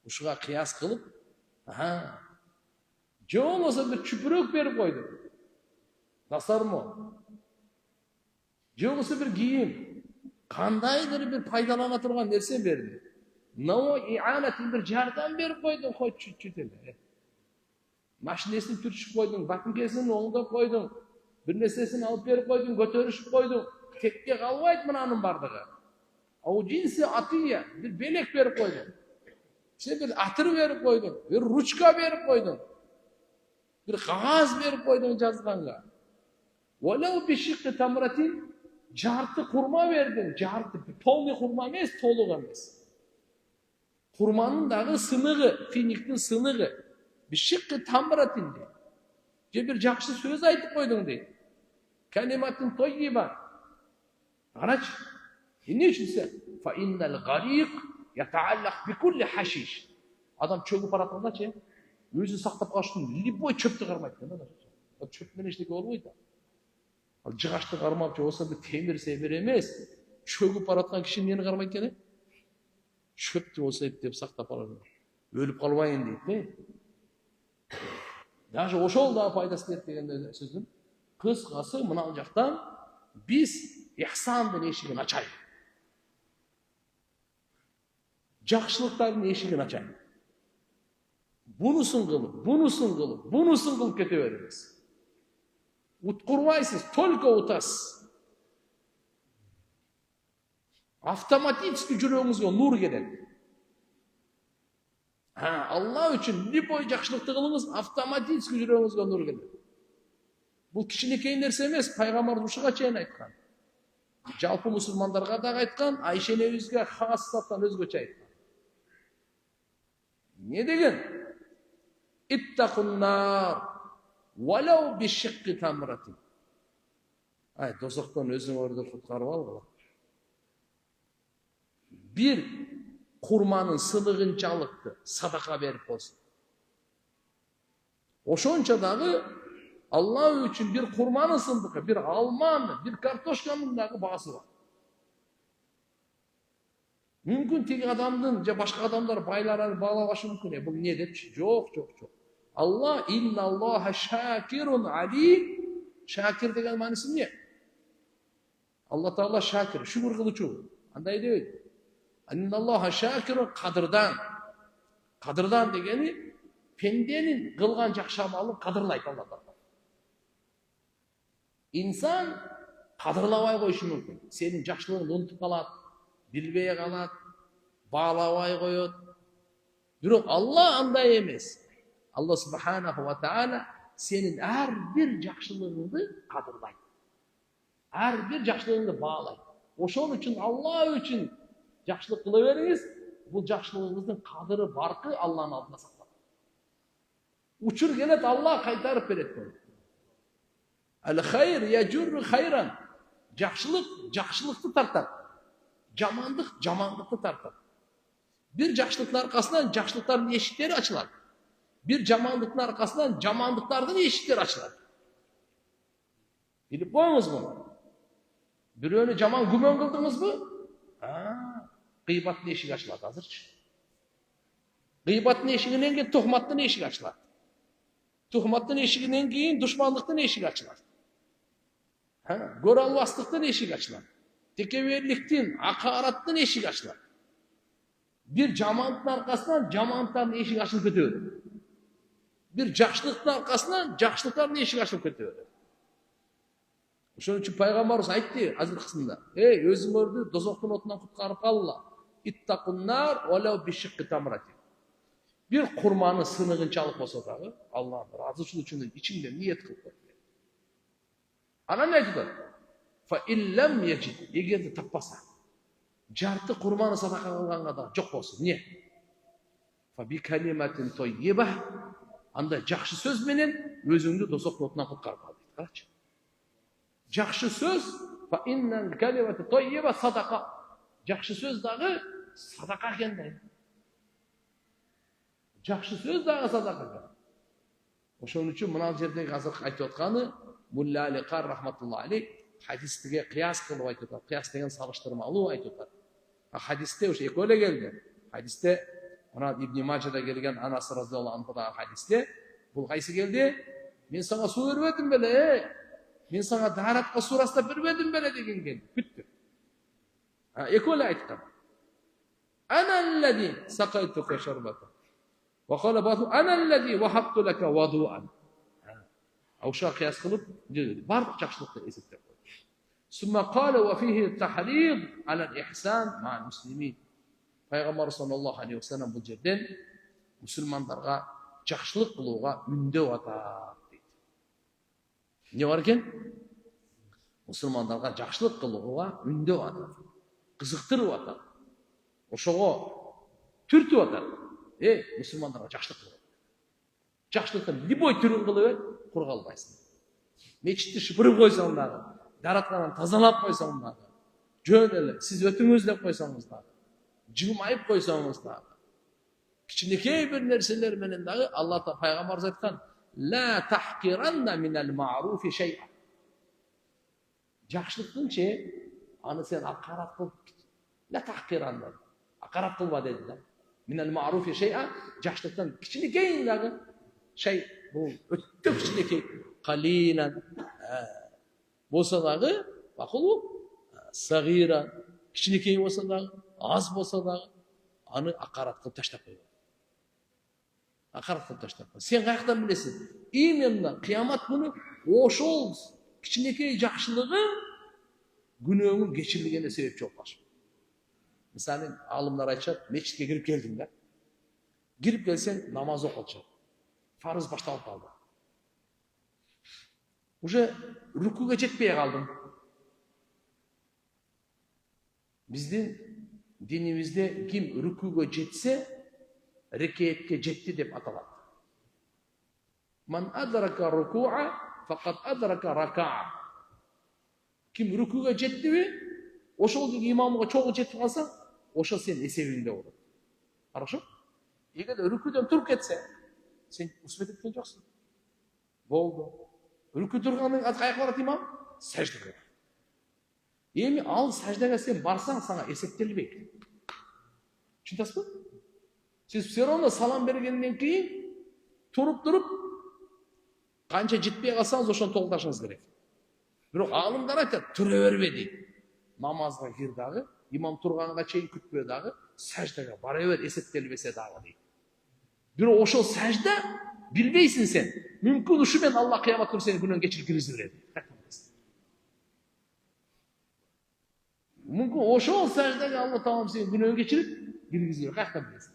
Ушуга кыяс кылып, же болбосо бир чүпүрөк берип койду. Насармы? Же болбосо бир кийим, кандайдыр бир пайдалана турган нерсе берди. Нао ианатин бир жардам берип койдуң, кой чүт эле. Машинесин түрчүп койдуң, бакынкесин оңдоп койдуң. Bir nesesini alıp verip koydun, götürüşüp koydun. Tekke kalmaydı mınanın bardığı. O cinsi atiye, bir belek verip koydun. İşte bir atır verip koydun, bir ruçka verip koydun. Bir kağız verip koydun yazganga. Velev bir şıkkı tamratin, jartı kurma verdin. Jartı, polni kurma emez, toluk emez. Kurmanın dağı sınığı, finiktin sınığı. Bir şıkkı tamratin diye. же бир жакшы сөз айтып койдуң дейт. Калиматун тоййиба. Карачы. Эмне үчүн десе? Фа иннал гариq yata'allaq bi kulli hashish. Адам чөгүп бараткандачы, өзүн сактап калыш үчүн любой чөптү кармайт экен да. Чөп менен эчтеке болбойт да. Ал жыгачты кармап же болсо бир темир себер эмес, чөгүп бараткан киши эмнени кармайт экен? Çöptü olsa hep sakta falan. Ölüp kalmayın deyip mi? Даже ошол да пайдасы тиет деген сөздүн кыскасы мына жактан биз ихсандын эшигин ачайык. Жакшылыктардын эшигин ачайык. Бунусун кылып кете беребиз. Уткурбайсыз, только утасыз. Автоматически жүрөгүңүзгө нур келет. Алла үчүн любой жакшылыкты кылыңыз, автоматически жүрөгүңүзгө нур келет. Бул кичинекей нерсе эмес, пайгамбар ушуга чейин айткан. Жалпы мусулмандарга да айткан, Айша энебизге хассаттан өзгөчө айткан. Не деген? Иттакуннар валау бишикки тамратин. Дозоктон өзүңөрдү куткарып алгыла. Bir kurmanın sınığınçalıktı, sadaka verip olsun. Oşonça dağı Allah için bir kurmanın sındığı, bir almanın, bir kartoşkanın dağı bağısı var. Mümkün tek adamdın, ya başka adamlar baylara bağlaşı mümkün. Bu ne dedi? Çok. Allah innallaha şakirun alim. Şakir degen manisi ne? Allah Teala şakir, şükür kılıcı. Anday değil. Innallaha şakirun kadırdan. Kadırdan degeni pendenin kılgan jakşı amalın kadırlayt Allah Teala. İnsan kadırlabay koyuşu mümkün. Senin jakşılığını unutup kalat, bilbeye kalat, bağlabay koyut. Bирок Allah anday emes. Allah subhanahu wa ta'ala senin her bir jakşılığını kadırlayt. Her bir jakşılığını bağlayt. Oşon için Allah için jakşılık kılıveriniz, bu jakşılığınızın kadırı barkı Allah'ın aldına saklar. Uçur gelet Allah kaytarıp beret koydu. El hayr yecurru hayran. Jakşılık, jakşılıkты tartar. Jamanlık, jamanlıkты tartar. Bir jakşılıktın arkasından jakşılıkların eşikleri açılar. Bir jamanlıktın arkasından jamanlıklardan eşikleri açılar. Bilip koyunuz bunu. Biröөнү jaman gümön kıldınız mı? Gıybatın eşiği açılады hazırчы. Gıybatın eşiğinden keyin tuhmattın eşiği açılады. Tuhmattın eşiğinden keyin düşmanlıktın eşiği açılады. Göralbastlıktın eşiği açılады. Tekeberliktin, hakaratın eşiği açılады. Bir jamanlıktın arkasından jamanlıkların eşiği açılıp kete. Bir jakşılıktın arkasından jakşılıkların eşiği açılıp kete. Ошон үчүн пайгамбарыбыз айтты азыркысында. Өзүңөрдү дозоктун отунан куткарып калгыла. Иттакуннар валау бишикки тамрати. Bir kurmanın sınığınçalık olsa dagы, Allah'ın razıçılığı içinde niyet kılıp koydu. Ana ne aytıdı? Fa illem yecid. Egerde tapmasa, jartı kurmanı sadaka kılганга da жок болсун. Ne? Fa bi kalimatin toyyibah. Anda jakşı söz menen özüңdү дозоктун отунан куткарып кал. Карачы. Jakşı söz, fa innal kalimatu tayyiba sadaka. Jakşı söz dağı sadaka eкен. Jakşı söz dağı sadaka eкен. Oşon üчүн mına jerdeki azırkı aytıp atkany Mulla Ali Qar rahmatullah aleyh hadistige kıyas kılıp aytıp atar. Kıyas degen salıştırmalуу aytıp atar. Hadiste oşo ekole geldi. Hadiste ana İbn Majah'da gelgen anası radhiyallahu anh'da hadiste bul kaysı geldi? Men sana su vermedim bele. Men sana Daratqa surasida bermedim bele degen geldi. Bitti. Ekole aytkan. Ana allazi saqaytuka sharbata. Wa qala ba'du ana allazi wahabtu laka wadu'an. Awşa qiyas qılıp barliq jakşılıkты eseptep koydu. Summa qala wa fihi tahrid ala al-ihsan ma'al muslimin. Peygamber sallallahu aleyhi ve sellem bu жерден musulmanlarga jakşılık kılууга ündep atar deydi. Ne var eкен? Musulmanlarga jakşılık kılууга ündep atar. Kızıktırıp atar. Oşogo türtüp atar. Musulmanlarga jakşılık kılуу. Жакшылыктын любой түрүн кылып бер, курга албайсың. Мечитти шыпырып койсоң дагы, даратканын тазалап койсоң дагы, жөн эле сиз өтүңүз деп койсоңуз дагы, жылмайып койсоңуз дагы, кичинекей бир нерселер менен дагы Алла Таала пайгамбарыбыз айткан: "Ла тахкиранна минал ма'руфи шай'a". Жакшылыктын аны сен акарат кылып, ла тахкиранна, акарат кылба деди да. Минал ма'руфи шай'a, жакшылыктан кичинекей дагы шай, бул өтө кичинекей, калинан болсо дагы, макул, сагира, кичинекей болсо дагы, аз болсо дагы, аны акарат кылып таштап койгон. Акарат кылып таштап койгон. Сен каяктан билесиң? Именно кыямат күнү ошол кичинекей жакшылыгың күнөөңүн кечирилгенине себепчи болуп калышы. Мисалы, алымдар айтышат, мечитке кирип келдиң да. Кирип келсең, намаз окулчу. Фарыз башталып калды. Уже рукуга жетпей калдың. Биздин динибизде ким рукуга жетсе, рекетке жетти деп аталат. Ман адрака рукуа, факат адрака ракаа. Ким рукуга жеттиби, ошол имамга чогуу жетип калсаң, ошол сен эсебиңде болот. Хорошо? Эгер рукудан туруп кетсе, сен успет эткен жоксуң. Болду. Рүкү турганын каяка барат имам? Саждага. Эми ал саждага сен барсаң, сага эсептелбейт. Түшүнөсүзбү? Сиз все равно салам бергенден кийин туруп, канча жетпей калсаңыз, ошону толукташыңыз керек. Бирок алымдар айтат, тура бербе дейт. Намазга кир дагы, имам турганга чейин күтпө дагы, саждага бара бер, эсептелбесе дагы дейт. Бирок ошол сажда билбейсиң сен. Мүмкүн ушу менен Алла кыямат күнү сени күнөөңдү кечирип киргизип берет. Мүмкүн ошол саждага Алла Таала сени күнөөңдү кечирип киргизип берет. Каяктан билесиң?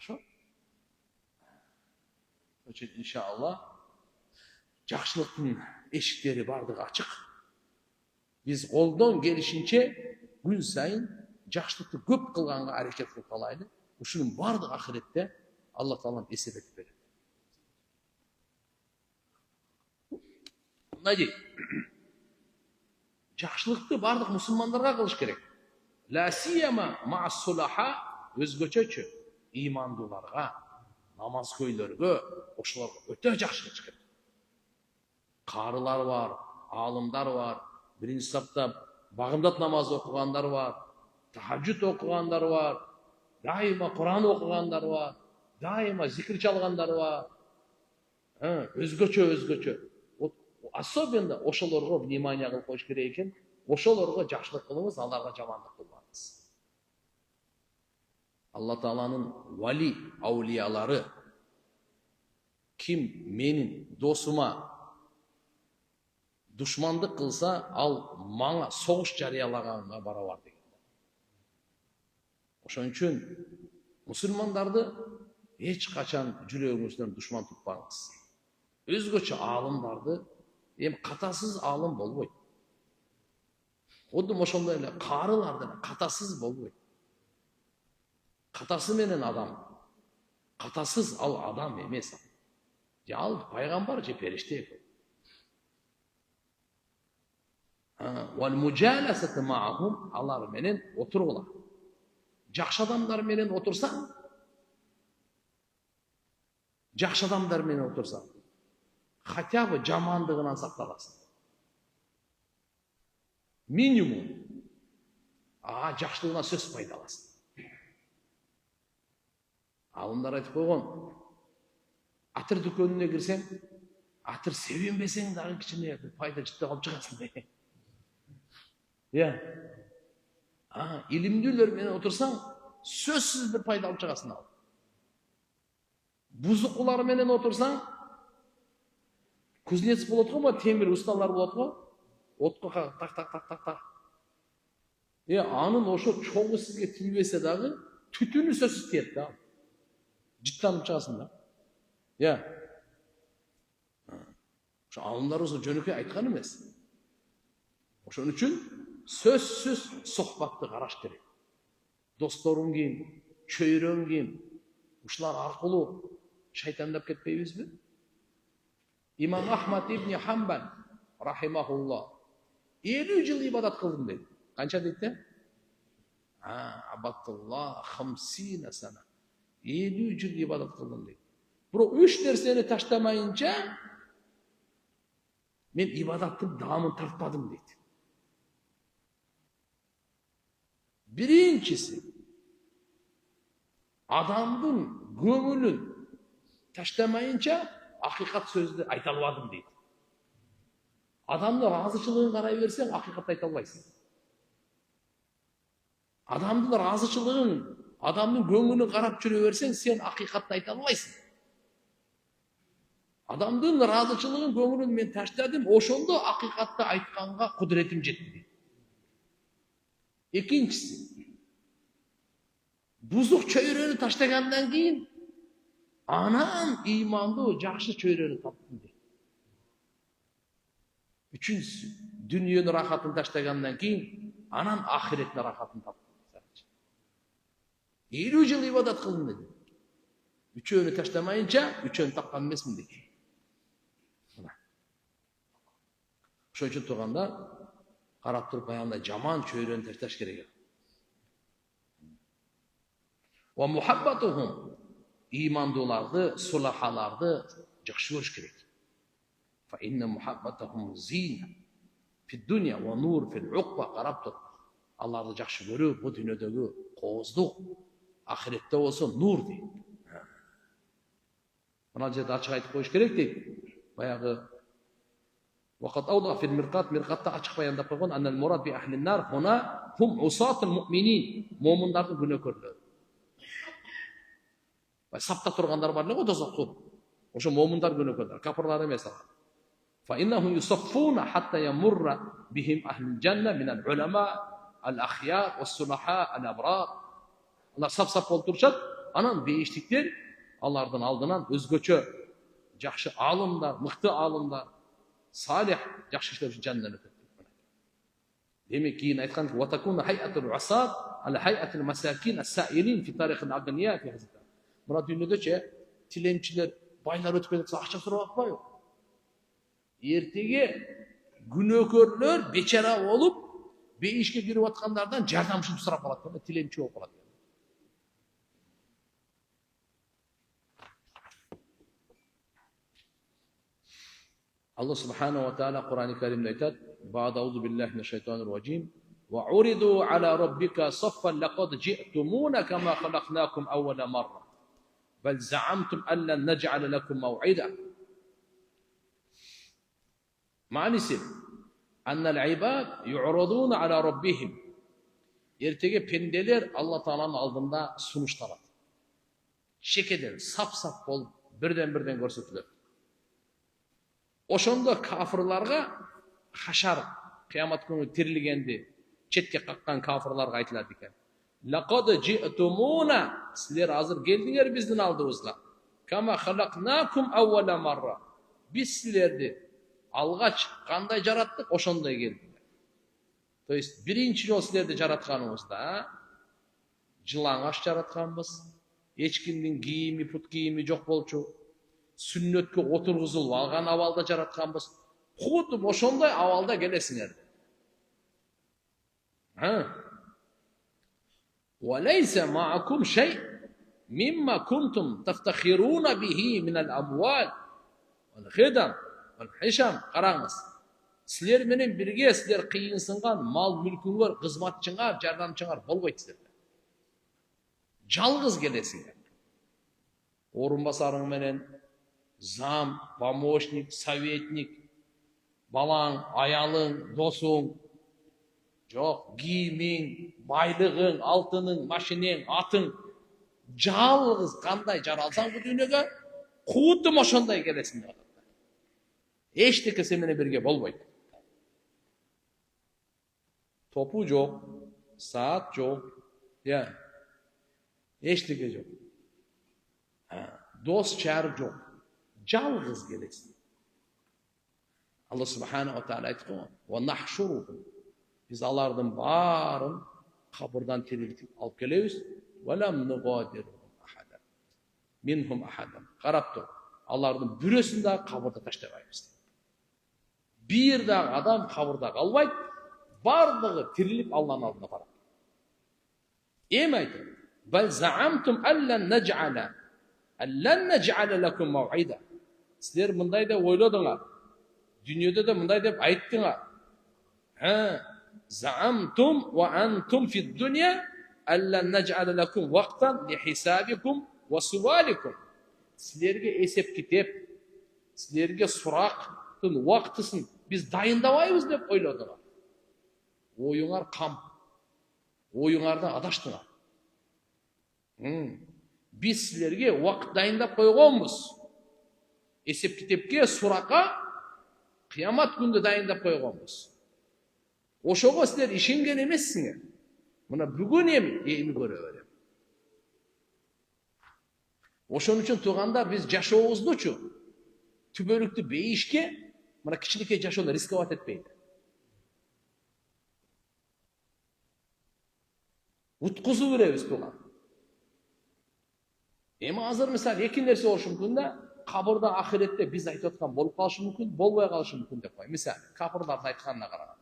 Ошо. Ошо иншалла жакшылыктын эшиктери бардыгы ачык. Биз колдон келишинче күн сайын жакшылыкты көп кылганга аракет кылып калайлы. Ушунун бардыгы ахиретте Алла Таалам эсеп этип берет. Мындай жакшылыкты бардык мусулмандарга кылыш керек. Ла сияма ма'ас-сулаха, өзгөчөчү имандууларга, намазкөйлөргө, ошолорго өтө жакшы кылыш керек. Карылар бар, алымдар бар, биринчи сафта багымдат намаз окугандар бар, тахажжуд окугандар бар, дайыма Куран окугандар бар, дайыма зикир чалгандар бар. Өзгөчө. Особенно ошолорго внимание кылып коюш керек экен. Ошолорго жакшылык кылыңыз, аларга жамандык кылбаңыз. Алла Тааланын вали аулиялары ким менин досума душмандык кылса, ал мага согуш жарыялаганга барабар деген. Ошон үчүн мусулмандарды эч качан жүрөгүңүздөн душман тутпаңыз. Өзгөчө алымдарды, катасыз алым болбойт. Одум ошондой эле карыларды катасыз болбойт. Катасы менен адам. Катасыз ал адам эмес. Же ал пайгамбар же периште. Вал мужаласату ма'ахум, алар менен отургула. Жакшы адамдар менен отурсаң, хотя бы жамандыгынан сакталасың. Минимум. Жакшылыгына сөз пайдаласың. Алымдар айтып койгон, атыр дүкөнүнө кирсең, атыр себенбесең дагы кичине пайда жыттап алып чыгасың. Илимдүүлөр менен отурсаң, сөзсүз бир пайда алып чыгасың. Бузукулар менен отурсаң, кузнец болот го, темир усталар болот го, отко так. Анын ошо чогу сизге тийбесе дагы, түтүнү сөзсүз тиет да. Жыттанып чыгасың да. Ошо алымдарыбыз жөнөкөй айткан эмес. Ошон үчүн сөзсүз сохбатты караш керек. Досторуң ким, чөйрөң ким, ушулар аркылуу Шайтандап кетпейбизби? Имам Ахмад ибн Хамбал рахимахулла 50 жыл ибадат кылдым дейт. Канча дейт да? Абаттулла 50 сана. 50 жыл ибадат кылдым дейт. Бирок 3 нерсени таштамайынча мен ибадаттын даамын тартпадым дейт. Биринчиси адамдын көңүлүн таштамайынча акыйкат сөздү айта албадым дейт. Адамдын разычылыгын карай берсең, акыйкатты айта албайсың. Адамдын разычылыгын, адамдын көңүлүн карап жүрө берсең, сен акыйкатты айта албайсың. Адамдын разычылыгын, көңүлүн мен таштадым, ошондо акыйкатты айтканга кудуретим жетти. Экинчиси, бузук чөйрөнү таштагандан кийин анан ыймандуу жакшы чөйрөнү таптым дейт. Үчүнчүсү, дүнүйөнүн рахатын таштагандан кийин анан ахиреттин рахатын таптым. 50 жыл ибадат кылдым дейт. Үчөөнү таштамайынча, үчөөнү тапкан эмесмин дейт. Ошон үчүн турганда карап туруп аягында жаман чөйрөнү ташташ керек. Ва мухаббатухум, имандууларды, сулахаларды жакшы көрүш керек. Фа инна мухаббатахум зина фид дуnya ва нур фил уқба. Карап тур. Аларды жакшы көрүү бу дүйнөдөгү кооздук, ахиретте болсо нур дейт. Мына жерде ачык айтып коюш керек дейт. Баягы وقد أوضح في المرقات مرقاتта ачык баяндап койгон аннал мурад би ахлин нар хуна хум усатул муъминин, момундардын күнөөкөрлөрү. Сапта тургандар бар эле го тозоктун. Ошо момундар күнөөкөрлөр, капырлар эмес алар. Fa innahum yusaffuna hatta yamurra bihim ahlul janna min al-ulama al-akhyar was-sulaha al-abrar. Алар сап-сап болуп турушат, анан бейиштиктер алардын алдынан өзгөчө жакшы алымдар, мыкты алымдар, салих жакшы иштеп жаннан өтөт. Демек кийин айткан ва такуна hay'atul usat ala hay'atil masakin as-sa'ilin fi tarikh al-aghniya fi hadha. Мына дүйнөдө тилемчилер, байлар өтүп кетсе акча сурап атпайбы? Эртеге күнөөкөрлөр бечара болуп, бейишке кирип аткандардан жардамчылык сурап калат, тилемчи болуп калат. Allah subhanahu wa ta'ala Kur'an-ı Kerim'de aytat: "Ba'da'udhu billahi mineşşeytanirracim ve uridu ala rabbika saffan laqad ji'tumuna kama khalaqnakum awwala marra bel za'amtum an lan naj'ala lakum maw'ida." Manisi annal ibad yu'raduna ala rabbihim. Ertege pendeler Allah Teala'nın aldığında sunuştalar. Şekeden sap-sap bolup birden görsettiler. Ошондо кафырларга хашар кыямат күнү тирилгенди четке каккан кафырларга айтылат экен. Лaqad ji'tumuna, силер азыр келдиңер биздин алдыбызга. Кама халакнакум awwala marra. Биз силерди алгач кандай жараттык, ошондой келдиңер. То есть биринчи жолу силерди жаратканыбызда жылаңаш жаратканбыз. Эчкимдин кийими, пут кийими жок болчу. Сүннөткө отургузулуп алган абалда жаратканбыз. Кудду ошондой абалда келесиңер. وَلَيْسَ مَعَكُمْ شَيْءٍ مِمَّا كُنْتُمْ تَفْتَخِرُونَ بِهِ مِنَ الْأَمْوَالِ وَالْخِدَمِ وَالْحِشَمِ. Караңыз. Силер менен бирге силер кыйынсынган мал мүлкүңөр, кызматчыңар, жардамчыңар болбойт силерге. Жалгыз келесиңер. Орун басарың менен зам, помощник, советник, балаң, аялың, досуң, жок, кийимиң, байлыгың, алтының, машинең, атың, жалгыз кандай жаралсаң бу дүйнөгө, кудум ошондой келесиң. Эчтеке сен менен бирге болбойт. Топу жок, саат жок, эчтеке жок. Дос чар жок. Жалгыз келесиң. Allah subhanahu wa ta'ala aytқан: "Ва нахшурухум." Biz алардын баарын кабырдан тирилтип алып келебиз. Ва лам нугадиру ахада. Minhum ahadan. Qarab tur. Алардын бүрөсүн да кабырда таштабайбыз. Бир да адам кабырда калбайт, бардыгы тирилип Алланын алдына барат. Эми айтып, бал заамтум аллан naj'ala lakum maw'ida. Силер мындай деп ойлодуңар. Дүйнөдө да мындай деп айттыңар. Заамтум ва антум фи дунья аллан naj'ala lakum waqtan li hisabikum wa suwalikum. Силерге эсеп китеп, силерге сурактын убактысын биз дайындабайбыз деп ойлодуңар. Оюңар кам. Оюңардан адаштыңар. Биз силерге убакыт дайындап койгонбуз. Эсеп китепке, суракка кыямат күндө дайындап койгонбуз. Ошого силер ишенген эмессиңер. Мына бүгүн эми көрө берем. Ошон үчүн туугандар биз жашообуздучу түбөлүктүү бейишке мына кичинекей жашоодо рисковать этпейли. Уткузуу беребиз тууган. Эми азыр мисалы эки нерсе болушу мүмкүн да, кабырда ахиретте биз айтып аткан болуп калышы мүмкүн, болбой калышы мүмкүн деп кой. Мисалы кафирлардын айтканына караганда.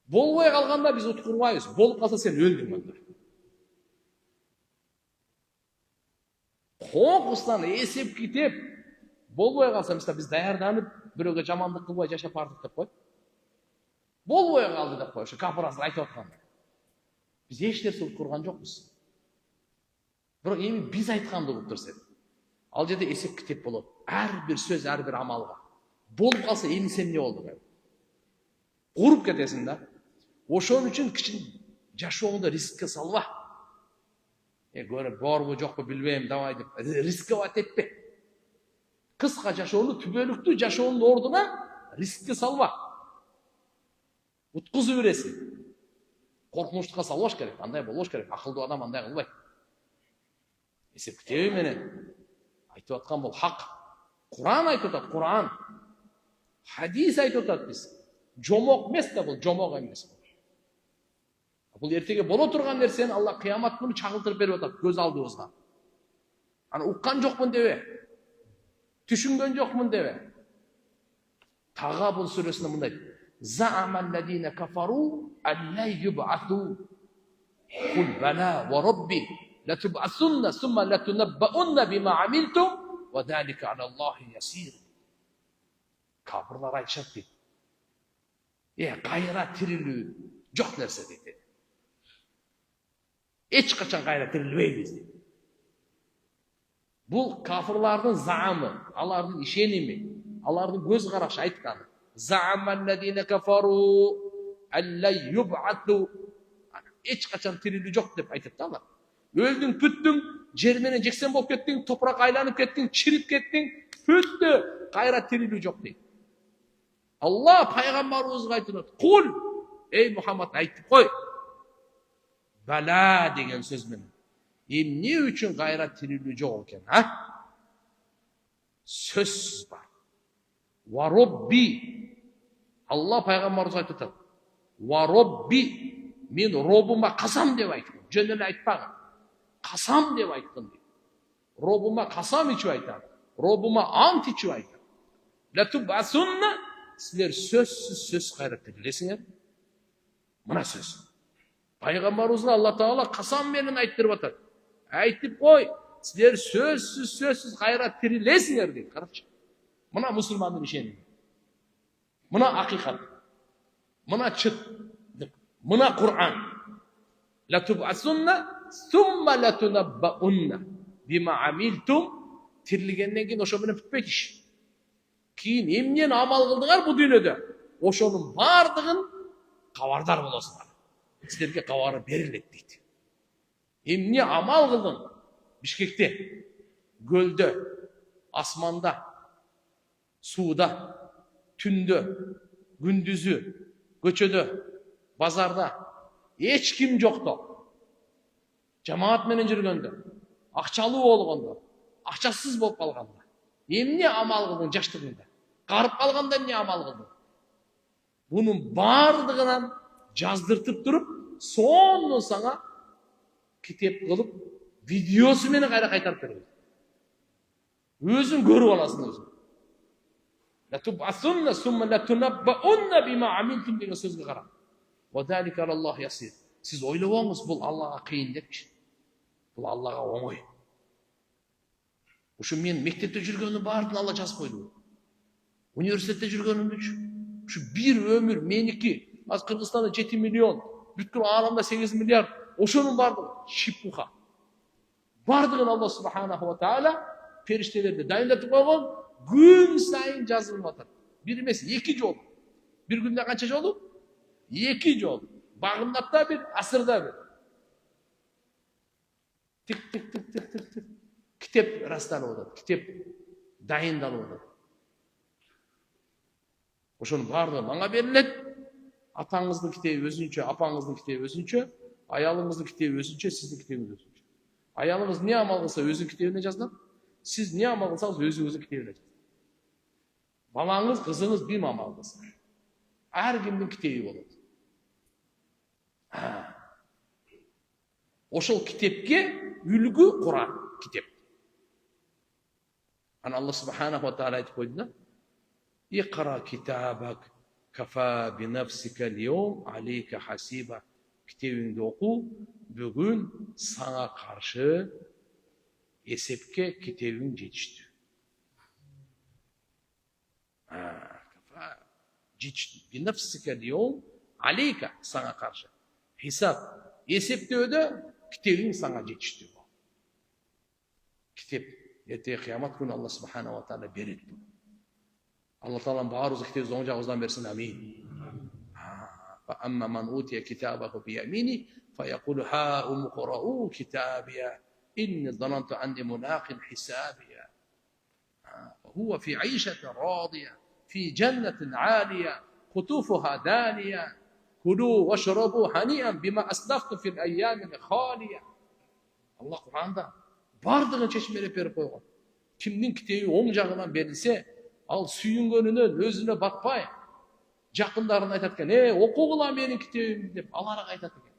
Болбой калганда биз уткурбайбыз. Болуп калса сен өлдүң анда. Конкурстан эсеп китеп болбой калса, мисалы биз даярданып бирөөгө жамандык кылбай жашап бардык деп кой. Болбой калды деп кой, ошо кафир азыр айтып атканда. Биз эч нерсе уткурган жокпуз. Бирок эми биз айтканды угуп турсак, ал жерде эсеп китеп болот. Ар бир сөз, ар бир амалга. Болуп калса эми сен эмне болду? Куруп кетесиң да. Ошон үчүн кичин жашооңдо рискке салба. Көрөп борбу жокпу билбейм, давай деп рисковать этпе. Кыска жашоону, түбөлүктүү жашоонун ордуна рискке салба. Уткузуу бересиң. Коркунучтукка салбаш керек, андай болбош керек. Акылдуу адам андай кылбайт. Эсеп китеби менен айтып аткан бул хак. Куран айтып атат, Куран. Хадис айтып атат биз. Жомок эмес да бул, жомок эмес. Бул эртеге боло турган нерсени Алла кыямат күнү чагылтырып берип атат көз алдыбызга. Аны уккан жокмун дебе. Түшүнгөн жокмун дебе. Тагабул сүрөсүндө мындай: Za'amalladina kafaru an la yub'athu. Qul bala wa rabbi latub'athunna thumma latunabba'unna bima 'amiltum wa dhalika 'ala Allahi yasir. Kafirlar aytышат дейт. Кайра тирилүү жок нерсе дейт. Эч качан кайра тирилбейбиз дейт. Бул кафирлардын заамы, алардын ишеними, алардын көз карашы айтканы. Za'amalladina kafaru an la yub'athu. Эч качан тирилүү жок деп айтат да алар. Өлдүң, бүттүң, жер менен жексен болуп кеттиң, топурак айланып кеттиң, чирип кеттиң, бүттү, кайра тирилүү жок дейт. Алла пайгамбарыбызга айтат: "Кул, ey Muhammed айтып кой." Бала деген сөз менен. Эмне үчүн кайра тирилүү жок экен, Сөз бар. Ва робби. Алла пайгамбарыбызга айтып атат: "Ва робби, мен робума касам" деп айткан. Жөн эле айтпаган. Касам деп айткан. Робума касам ичип айтат. Робума ант ичип айтат. Латубасунна, силер сөз кайра тирилесиңер. Мына сөз. Пайгамбарыбызга Алла Таала касам менен айттырып атат. Айтып кой, силер сөзсүз кайра тирилесиңер дейт. Карачы. Мына мусулмандын ишеними. Мына акыйкат. Мына чыт. Мына Кур'ан. Латубасунна сумма латунаббаунна бима амилтум. Тирилгенден кийин ошо менен бүтпөйт иш. Кийин эмнени амал кылдыңар бул дүйнөдө? Ошонун бардыгын кабардар болосуңар. Силерге кабары берилет дейт. Эмне амал кылдың? Бишкекте, көлдө, асманда, сууда, түндө, күндүзү, көчөдө, базарда, эч ким жокто. Жамаат менен жүргөндө, акчалуу болгондо, акчасыз болуп калганда. Эмне амал кылдың жаштыгыңда? Карып калганда эмне амал кылдың? Бунун бардыгынан жаздыртып туруп, сонун сага китеп кылып, видеосу менен кайра кайтарып берет. Өзің көріп аласың өзің. Латубасунна сумма латунаббаунна бима амилтум деген сөзге қара. Вадалика алаллахи ясир. Сіз ойлап алыңыз, бұл Аллаға қиын депші. Бұл Аллаға оңай. Ушу мен мектепте жүргенім барын Алла жазып қойды. Университетте жүргенімді ушу bir өмір меники. Az Кыргызстанда 7 миллион, бүткүл ааламда 8 миллиард. Ошонун бардыгы шипуха. Бардыгын Алла субханаху ва таала периштелерди дайындатып койгон, күн сайын жазылып атат. Бир эмес, 2 жолу. Бир күндө канча жолу? 2 жолу. Багымдатта бир, асырда бир. Тик. Китеп расталып атат. Китеп дайындалып атат. Ошонун бардыгы мага берилет. Атаңыздын китеби өзүнчө, апаңыздын китеби өзүнчө, аялыңыздын китеби өзүнчө, сиздин китебиңиз өзүнчө. Аялыңыз не амал кылса өзүнүн китебине жазылат. Сиз не амал кылсаңыз өзүңүздүн китебине жазылат. Балаңыз, кызыңыз бир амал кылса, ар кимдин китеби болот. Ошол китепке үлгү Куран китеп. Ана Алла субханаху ва таала айтып койду да: "Иқра китабак кафа би нафсика ал-йом алейка хасиба." Китебиңди оку, бүгүн сага каршы эсепке китебиң жетиштүү. Жетиштүү. Би нафсика ал-йом алейка сага каршы. Хисап, эсептөөдө китебиң сага жетиштүү. Китеп эртеги кыямат күнү Алла субханаху ва таала берет. Алла таалам баарыбыз китебибизди оң жагыбыздан берсин. Амин. فأما من أوتي كتابه بيمينه فيقول هاؤم اقرءوا كتابيه إني ظننت أني ملاق حسابيه وهو في عيشة راضية في جنة عالية قطوفها دانية كلوا واشربوا هنيئا بما أسلفتم في الأيام الخالية. Allah Kur'an'da bardığın çeşmeleri berip koygan. Kimnin kitebi oң жағынан берилсе, ал сүйүнгөнүнөн өзүнө батпай, жақындарына айтат экен: окугула менин китебимди" деп аларга айтат экен.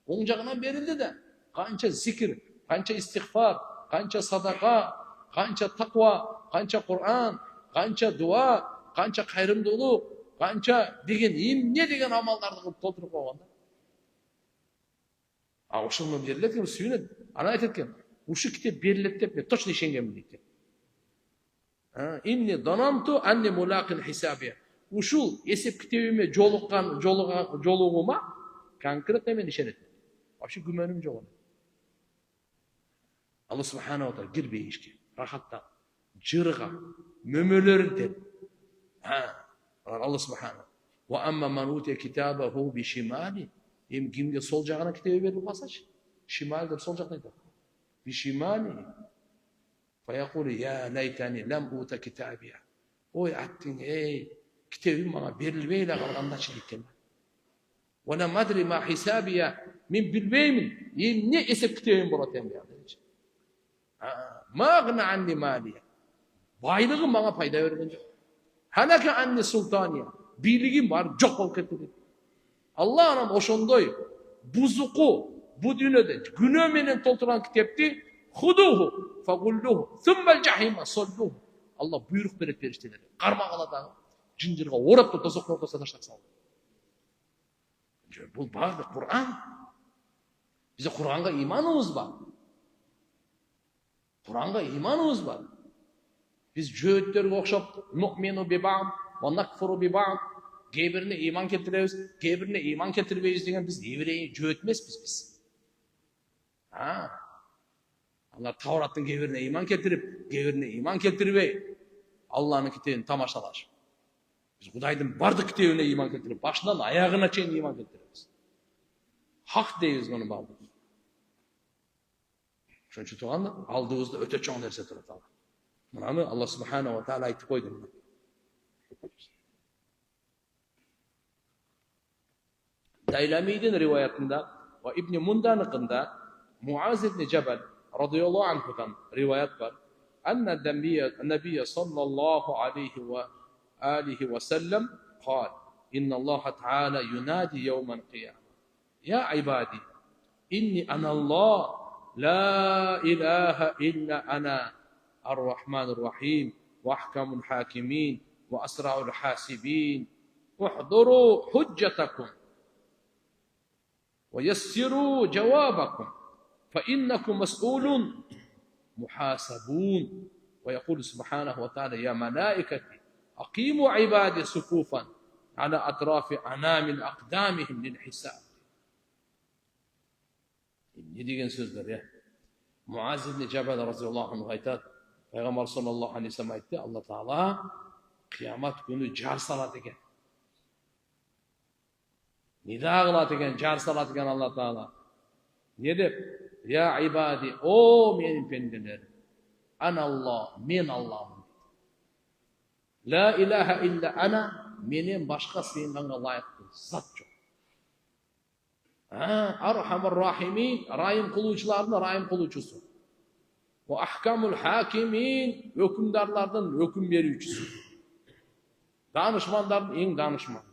Оң жагынан берилди да, канча зикир, канча истигфар, канча садака, канча таква, канча Кур'ан, канча дуа, канча кайрымдуулук, канча деген эмне деген амалдарды кылып толтуруп койгон да. Ошондон берилет экен, сүйүнөт. Ана айтат экен: "Ушу китеп берилет деп мен точно ишенгенмин" дейт. "Инни дананту анни мулақин хисабия." Ушул эсеп китебиме жолугума конкретно мен ишенет. Вообще күмөнүм жок. Алла субханаху ва таала кирбей ишке, рахаттап, жырга, мөмөлөрүн деп. Алла субханаху. Ва амма ман утия китабаху бишимали. Кимге сол жагына китеби берилип калсачы? Шимал деп сол жакта айтат. Бишимали. Фаякулу я лайтани лам ута китабия. Ой аттың, китебим мага берилбей эле калгандачы дейт. Вана мадри ма хисабия. Мен билбеймин, эмне эсеп китебим болот эми. Магна анни малия. Байлыгым мага пайда берген жок. Ханака анни султания. Бийлигим бар, жок болуп кетти дейт. Алла анан ошондой бузуку бу дүйнөдө күнөө менен толтурган китепти худуху фагуллуху суммал жахима соллуху. Алла буйрук берет периштелерге. Кармагыла дагы жынжырга орап туруп тосоктун ортосуна таштап салды. Бул баардык Кур'ан. Бизде Кур'анга иманыбыз бар. Кур'анга иманыбыз бар. Биз жөөттөргө окшоп ну'мину би ба'д ва накфуру би ба'д. Кейбирине иман келтиребиз, кейбирине иман келтирбейбиз деген биз еврей жөөт эмеспиз биз. Алар Таураттын кейбирине иман келтирип, кейбирине иман келтирбей, Алланын китебин тамашалашып. Биз Кудайдын бардык китебине иман келтирип, башынан аягына чейин иман келтиребиз. Хак дейбиз муну бардык. Ошон үчүн турганда алдыбызда өтө чоң нерсе турат. Мунаны Алла субханаху ва таала айтып койду. Дайламидин риваятында ва Ибн Мунданыкында Муаз ибн Джабал радıyallahu anhu'dan rivayet var. Enne Nebiye sallallahu aleyhi ve alihi ve sellem قال إن الله تعالى ينادي يوم القيامة يا عبادي إني أنا الله لا إله إلا أنا الرحمن الرحيم وأحكم الحاكمين وأسرع الحاسبين احضروا حجتكم ويسروا جوابكم فإنكم مسؤولون محاسبون ويقول سبحانه وتعالى يا ملائكتي أقيموا عبادي صفوفا على أطراف أنامل أقدامهم للحساب. Ne degan so'zlar ya? Muaz ibn Jabal radhiyallohu anhu aytadi, Payg'ambar sollallohu alayhi vasallam aytdi, Alloh taolo qiyomat kuni jar soladi ekan. Nida qiladi ekan, jar soladi ekan Alloh taolo. Ne deb? Ya ibadi, o mening pendalarim. Analloh, men Allohman. La ilaha illa ana, mendan boshqa siymonga loyiqli zot yo'q. Arhamur rohimin, rahim qiluvchilarning rahim qiluvchisi. Va ahkamul hakimin, hukmdorlardan hukm beruvchisi. Danishmanlarning eng danishman.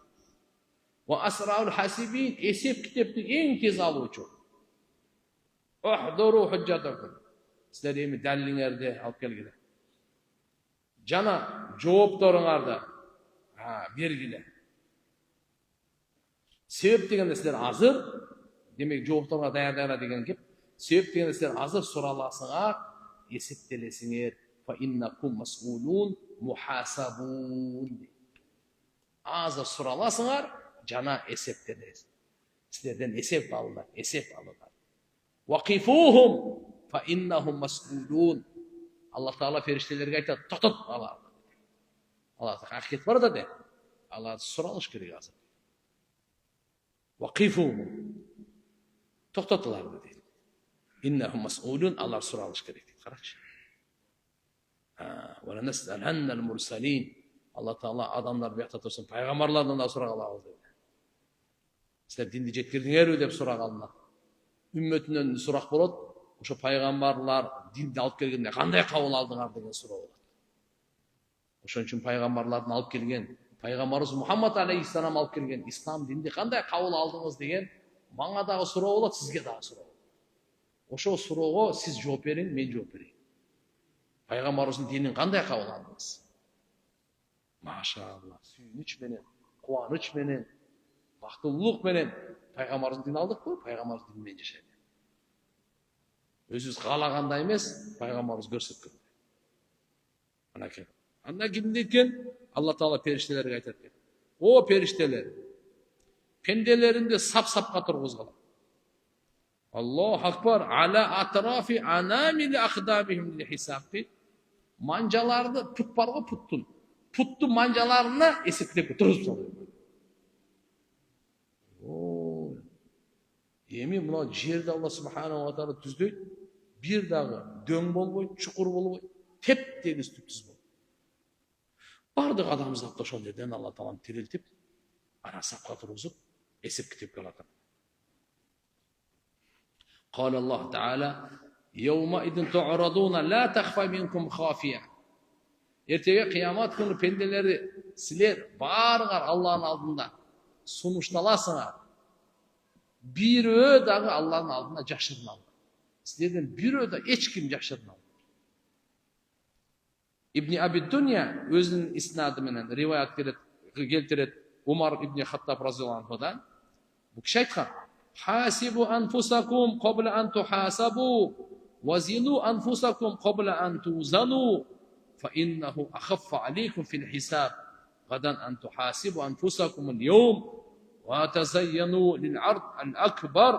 Va asraul hasibin, esep kitobni eng tez oluvchi. Uhduru hujjatakum. Sizlar emi dalilinglarni olib kelinglar. Jana javoblaringlarni bergilar. Sebep deganda sizlar hozir, demek javoblarga tayyor degan gap. Sebep deganda sizlar hozir so'ralasizlar, eseptelesinglar. Fa innakum mas'ulun muhasabun. Hozir so'ralasizlar, jana eseptelesiz. Sizlardan esep alırlar, esep alırlar. Vaqifuhum fa innahum mas'ulun. Allah Teala feriştelerine aytadi, to'xtat Allah. Allah haqiqat var da de. Allah so'ralish kerak hozir. Vaqifuhum. To'xtatdilar dedi. Innahum mas'ulun, Allah so'ralish kerak dedi. Qarachi. Va lanas'alanna al-mursalin. Allah Teala adamlar bu yoqda tursin, payg'ambarlardan da so'rag'alamiz dedi. Sizlar dinni жеткирдиңер deb so'rag'aldilar. Ümmetinden so'roq bo'ladi. O'sha payg'ambarlar dinni olib kelganda qanday qabul aldinglar degan so'roq bo'ladi. O'shaning uchun payg'ambarlarni olib kelgan, payg'ambarimiz Muhammad alayhissalom olib kelgan islom dinini qanday qabul aldingiz degan manga so'roq bo'ladi, sizga da so'roq. O'sha so'roqqa siz javob bering, men javob bereyim. Payg'ambarimizning dinini qanday qabul aldingiz? Maşallah, suyunch bilan, quvonch bilan, baxtlilik bilan payg'ambarimizning dinini oldik-ku, payg'ambarimizning dininden yashaydi. Özünüz qalaganda emas, payg'ambarimiz ko'rsatdi. Ana ekan. Anda kimdikin Allah Teala periştelerine aytadi. O perişteler pendelerinde sap-sapqa turg'izg'ala. Allohu akbar ala atrafi anamil aqdamihim li hisabi. Manjalarni put barga puttun. Puttu manjalarini eseplep turg'izib soladi. Emi buna jerde Allah subhanahu wa ta'ala tüzdü. Bir dağı döng bolboy, çukur bolboy, tep deniz tüpsüz bol. Bardık adam zapta şol yerden Allah Ta'ala tiriltip, ana sapqa turguzip, esip kitip kalatan. Qala Allah Ta'ala, yevma idin tu'raduna la takhfa minkum khafiya. Ertege kıyamet günü pendeleri siler, bağırgar Allah'ın aldında. Sunuştalasınlar. Bir dağı Allah'ın aldında jaşırmalı. Sizlerden bir da hiç kim jaşırmalı. İbn Abi Dunya özünün isnadı menen rivayet keltiret Umar ibn Hattab radhiyallahu anhudan. Bu kişi aytgan: "Hasibu anfusakum qabla an tuhasabu wa zinu anfusakum qabla an tuzanu fa innahu akhaffa alaykum fil hisab. Gadan an tuhasibu anfusakum al-yawm wa tazayyanu lil 'ard al-akbar."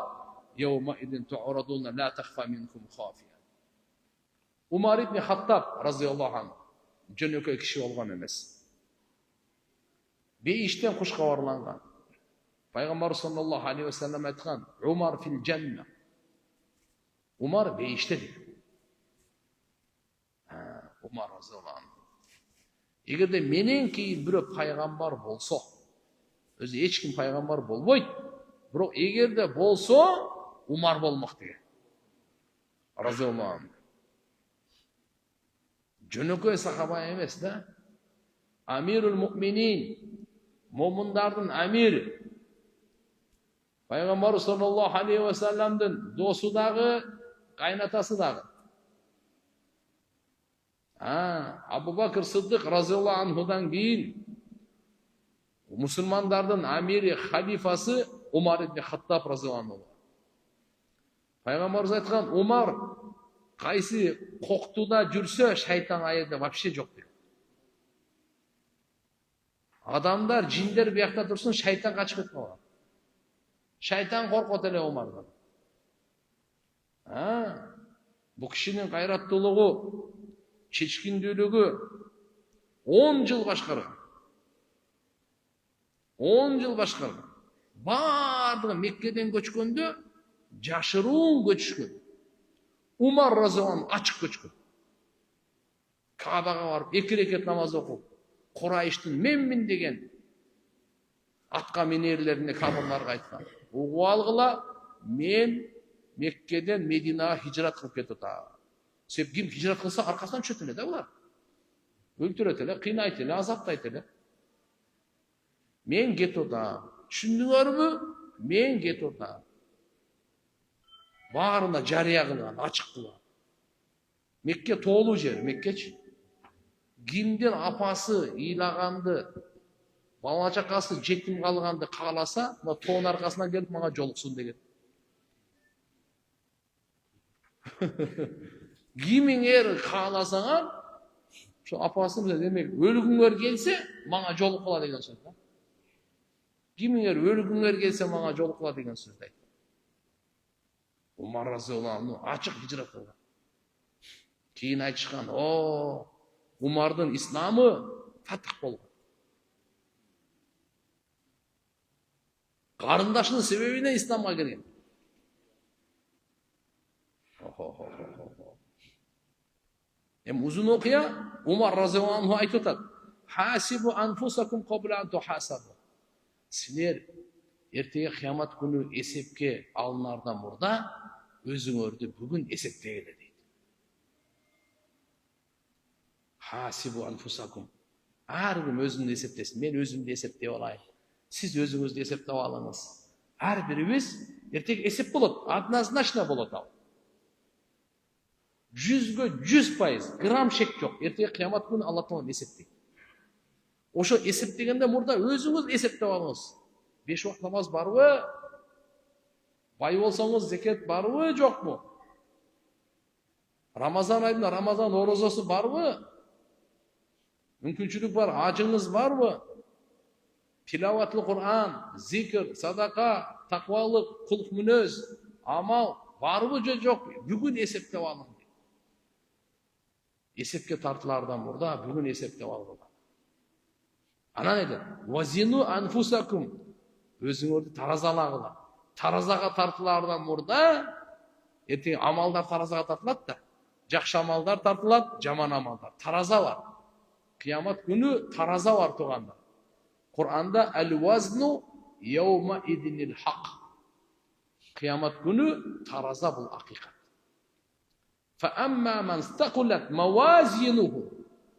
Yevma idin tu'raduna la takhfa minkum khafiya. Umar ibn Hattab radhiyallohu anh jönökö kişi olgan emas. Beyişten xushxabarlangan. Payg'ambar sallallohu alayhi vasallam aytgan, Umar fil janna. Umar beyişte dedi. Umar radhiyallohu anh. Egerde menen keyin bir payg'ambar bolsa, o'zi hech kim payg'ambar bolboydi. Biroq egerde bolsa Umar bolmoq degan. Raziyallohu anh. Jönökö sahaba emas da. Amirul mu'minin, mo'minlarning amiri. Payg'ambar sallallohu alayhi vasallamdan do'sidagi, qaynatasidagi. Абу Бакр Сыддык разияллаху анхудан кийин мусулмандардын амири халифасы Умар ибн Хаттаб разияллаху анху. Пайгамбарыбыз айткан, Умар кайсы коктуда жүрсө шайтан аерде вообще жок деген. Адамдар, жиндер биякта турсун, шайтан качып кетип калган. Шайтан коркот эле Умардан. Бу кишинин кайраттуулугу, чечкиндүүлүгү 10 жыл башкарган. 10 жыл башкарган. Бардыгы Меккеден көчкөндө жашыруун көчүшкөн. Умар разияллаху анху ачык көчкөн. Каабага барып 2 рекет намаз окуп, Курайштын менмин деген атка минерлерине кабырларга айткан. Угуп алгыла, мен Меккеден Мединага хижрат кылып кетип атам. Себеп ким хижрат кылса аркасынан түшөт эле да булар. Өлтүрөт эле, кыйнайт эле, азаптайт эле. Мен кетип атам. Түшүндүңөрбү? Мен кетип атам. Баарына жарыя кылган, ачык кылган. Мекке тоолуу жер, Меккечи. Кимдин апасы ыйлаганды, бала чакасы жетим калганды кааласа, мына тоонун аркасынан келип мага жолуксун деген. Кимиңер кааласаңар, ошо апасы менен демек өлгүңөр келсе, мага жолуккула деген сөз да. Кимиңер өлгүңөр келсе, мага жолуккула деген сөздү айтты. Умар разияллаху анху ачык хижрат кылган. Кийин айтышкан, Умардын исламы фатх болгон. Карындашынын себебине исламга кирген. Узун окуя, Умар разияллаху анху айтып атат: "Хасибу анфусакум кабла ан тухасабу." Силер эртеге кыямат күнү эсепке алынардан мурда өзүңөрдү бүгүн эсептегиле дейт. Хасибу анфусакум. Ар ким өзүн эсептесин. Мен өзүмдү эсептеп алайын. Сиз өзүңүздү эсептеп алыңыз. Ар бирибиз эртеге эсеп болот. Однозначно болот ал. 100ге 100%, грамм шек жок. Эртеге кыямат күнү Алла Таала эсептейт. Ошо эсептегенде мурда өзүңүз эсептеп алыңыз. 5 убакыт намаз барбы? Бай болсоңуз зекет барбы, жокпу? Рамазан айында Рамазан орозосу барбы? Мүмкүнчүлүк бар, ажыңыз барбы? Тилаватлы Кур'ан, зикр, садака, таквалык, кулк мүнөз, амал барбы же жок? Бүгүн эсептеп алың. Эсепке тартылардан мурда бүгүн эсептеп алгыла. Анан айтат: "Вазину анфусакум." Өзүңөрдү таразалагыла. Таразага тартылардан мурда эртең амалдар таразага тартылат да. Жакшы амалдар тартылат, жаман амалдар. Тараза бар. Кыямат күнү тараза бар туганда. Кур'анда ал-вазну яума идинил хак. Кыямат күнү тараза бул акыйкат. Fa amma man istaqulat mawazinuhu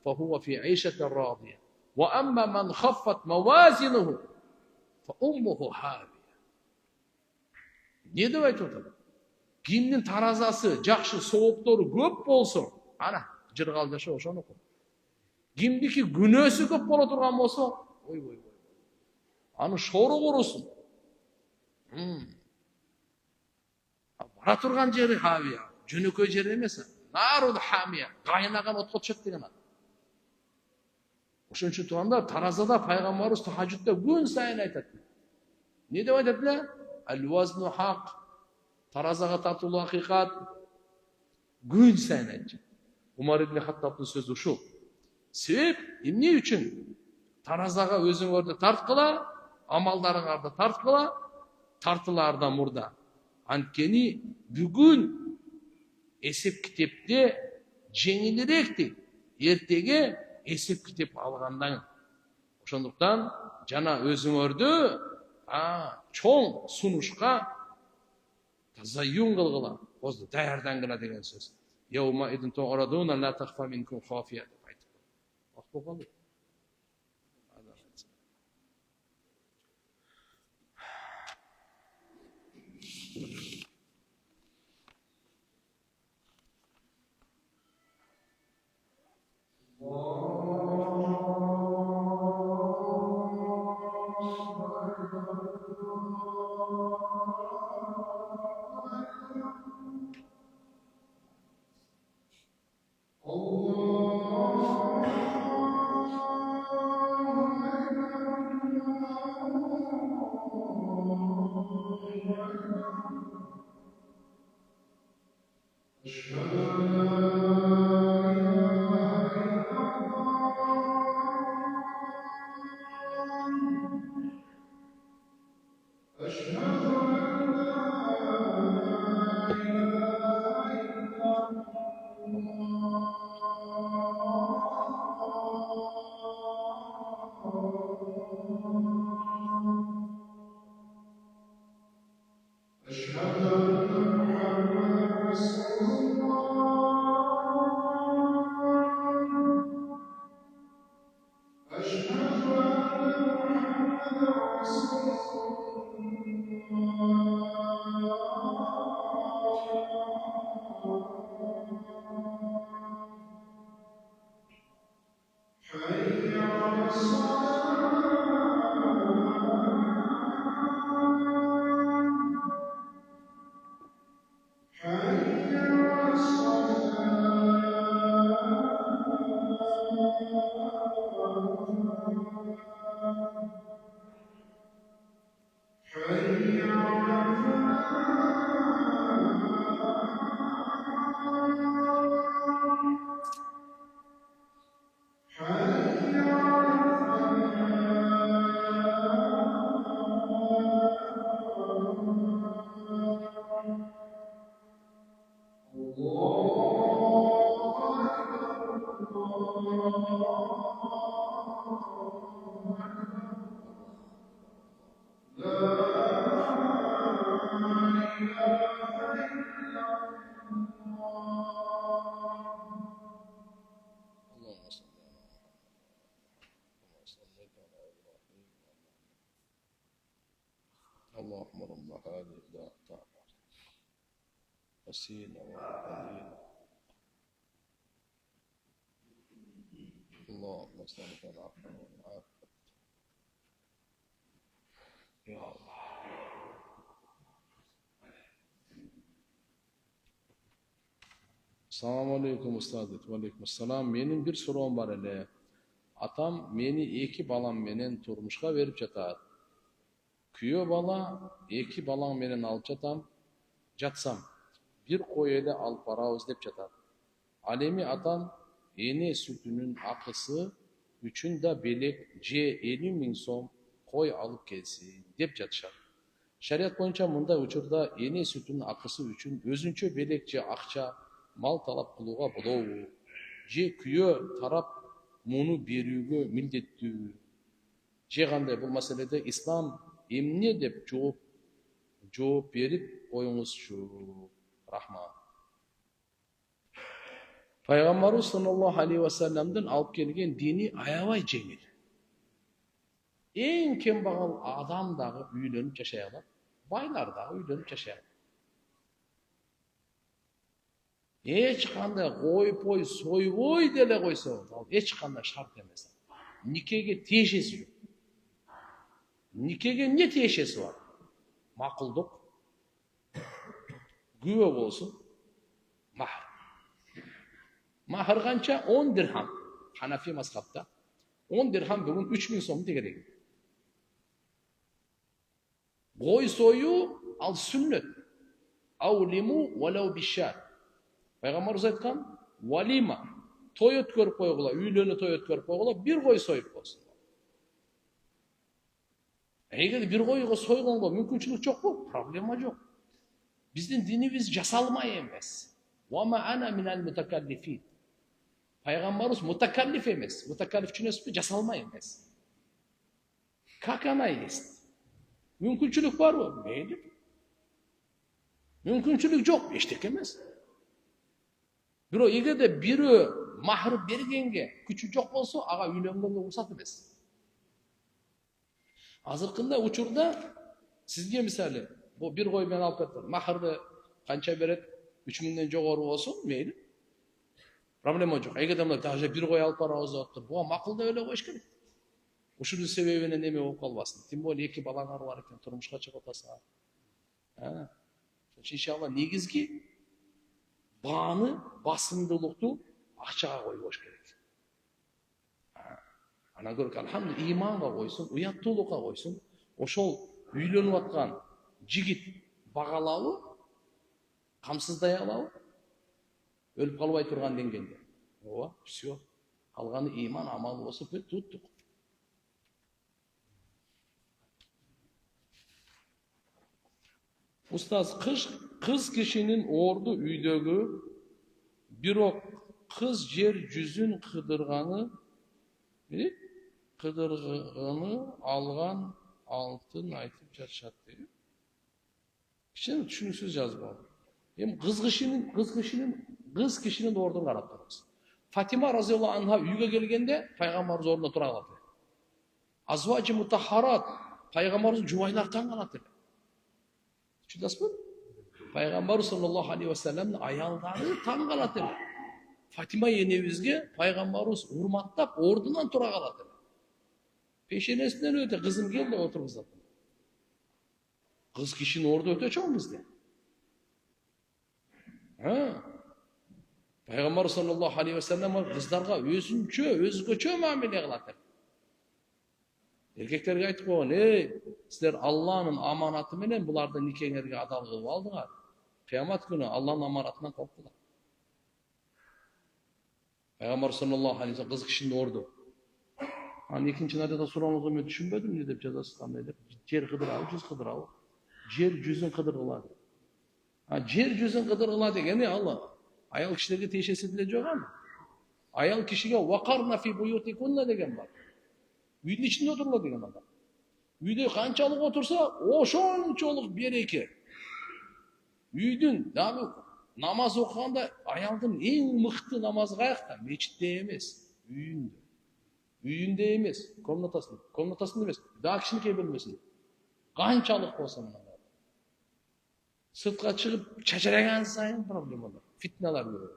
fa huwa fi 'ishatin radiyah. Wa amma man khaffat mawazinuhu fa ummuhu hawiya. Не деп айтып атат? Кимдин таразасы жакшы, сооптору көп болсо, ана жыргал жашоо ошону окуп. Кимдики күнөөсү көп боло турган болсо, ой. Аны шору курусун. Бара турган жери хавия, жөнөкөй жер эмес. Нарул хамия, кайнаган отко түшөт деген ат. Ошон үчүн туугандар, таразада пайгамбарыбыз тахажжудда күн сайын айтат. Не деп айтат эле? Ал-вазну хак. Таразага тартылуу акыйкат. Күн сайын айтат. Умар ибн Хаттабтын сөзү ушул. Себеп эмне үчүн? Таразага өзүңөрдү тарткыла, амалдарыңарды тарткыла, тартылаардан мурда. Анткени бүгүн эсеп китепте жеңилиректи. Эртеге эсеп китеп алгандан. Ошондуктан жана өзүңөрдү чоң сунушка тазайюн кылгыла, даярдангыла деген сөз. Яума идин ту'радуна ла тахфа минкум хафия деп айтып. Акболду. اللهم رب هذه الدعوة وسيلة وفضيلة اللهم اسألك العفو والعافية يا الله. Assalamu alaikum ustad. Wa alaikum assalam. Menin bir sorum var ele. Atam meni iki balam menen turmuşka verip жатат. Kүйөө бала эки балаң менен алып жатсам, бир кой эле алып барабыз деп жатат. Ал эми атам эне сүтүнүн акысы үчүн да белек же 50 000 сом кой алып келсин деп жатышат. Шарият боюнча мындай учурда эне сүтүнүн акысы үчүн өзүнчө белек же акча мал талап кылууга болобу? Же күйөө тарап муну берүүгө милдеттүү? Же кандай? Бул маселеде ислам эмне деп жооп берип коюңузчу. Рахмат. Пайгамбарыбыз саллаллаху алейхи ва салламдын алып келген дини аябай жеңил. Эң кембагал адам дагы үйлөнүп жашай алат, байлар дагы үйлөнүп жашай алат. Эч кандай койпой, сойбой деле койсо, ал эч кандай шарт эмес. Никеге тиешеси жок. Никеге эмне тиешеси бар? Макулдук, күбө болсун, махр. Махр канча? 10 дирхам. Ханафи мазхабта 10 дирхам бүгүн 3000 сом керек. Кой сою ал сүннөт. Аулиму валау бишат. Пайгамбарыбыз айткан, валима, той өткөрүп койгула, үйлөнүү той өткөрүп койгула, бир кой союп болсун. Эгер бир койго сойгонго мүмкүнчүлүк жокпу? Проблема жок. Биздин динибиз жасалмай эмес. Ва ма ана минал мутакаллифин. Пайгамбарыбыз мутакаллиф эмес. Мутакаллиф түшүнөсүзбү? Жасалмай эмес. Как она есть? Мүмкүнчүлүк барбы? Мейли. Мүмкүнчүлүк жок, эчтеке эмес. Бирок эгерде бирөө махр бергенге күчү жок болсо, ага үйлөнгөнгө уруксат эмес. Азыркында учурда сизге мисалы, бу бир кой менен алып кетти. Махрды канча берет? 3000ден жогору болсун, мейли. Проблема жок. Эгерде мына даже бир кой алып барабыз деп, буга макулдап эле коюш керек. Ушунун себебинен эме болуп калбасын. Тем более 2 балаңар бар экен, турмушка чыгып атасың. Иншалла негизги бааны, басымдуулукту акчага койбош керек. Ана көрк алхамдулилlah иманга койсун, уяттуулукка койсун, ошол үйлөнүп аткан жигит багалабы, камсыздай алабы, өлүп калбай турган деңгээлде. Ооба, все. Калганы иман, амал болсо бүттүк. Устаз, кыз кишинин орду үйдөгү, бирок кыз жер жүзүн кыдырганы алган алтын айтып жатышат дейт. Кичине түшүнүксүз жазбалар. Эми кыз кишинин ордун карап турабыз. Фатима разияллаху анха үйгө келгенде пайгамбарыбыз ордунда тура калат. Азважи мутахарат, пайгамбарыбыз жубайлар таң калат. Түшүнөсүзбү? Пайгамбар саллаллаху алейхи ва салламдын аялдары таң калат. Фатима энебизге пайгамбарыбыз урматтап ордунан тура калат. Пешенесинен өтө кызым кел деп отургузат. Кыз кишинин орду өтө чоң бизде. Пайгамбар саллаллаху алейхи ва саллам кыздарга өзгөчө мамиле кылат. Эркектерге айтып койгон, силер Алланын аманаты менен буларды никеңерге адал кылып алдыңар. Кыямат күнү Алланын аманатынан коркуңар. Пайгамбар саллаллаху алейхи ва саллам кыз кишинин орду. Анан экинчи надада сурооңузду мен түшүнбөдүм, эмне деп жазасыз, кандай деп. Жер кыдырабы, жүз кыдырабы? Жер жүзүн кыдыргыла. Жер жүзүн кыдыргыла дегени ал аял кишилерге тиешеси деле жок аны. Аял кишиге вакарна фи буютикунна деген бар. Үйдүн ичинде отурула деген адам. Үйдө канчалык отурса, ошончолук береке. Үйдүн дагы намаз окуганда аялдын эң мыкты намазы каякта? Мечитте эмес, үйүндө. Үйүндө эмес, комнатасында эмес, дагы кичинекей бөлмөсүндө. Канчалык болсо мына. Сыртка чыгып чачыраган сайын проблемалар, фитналар көрөт.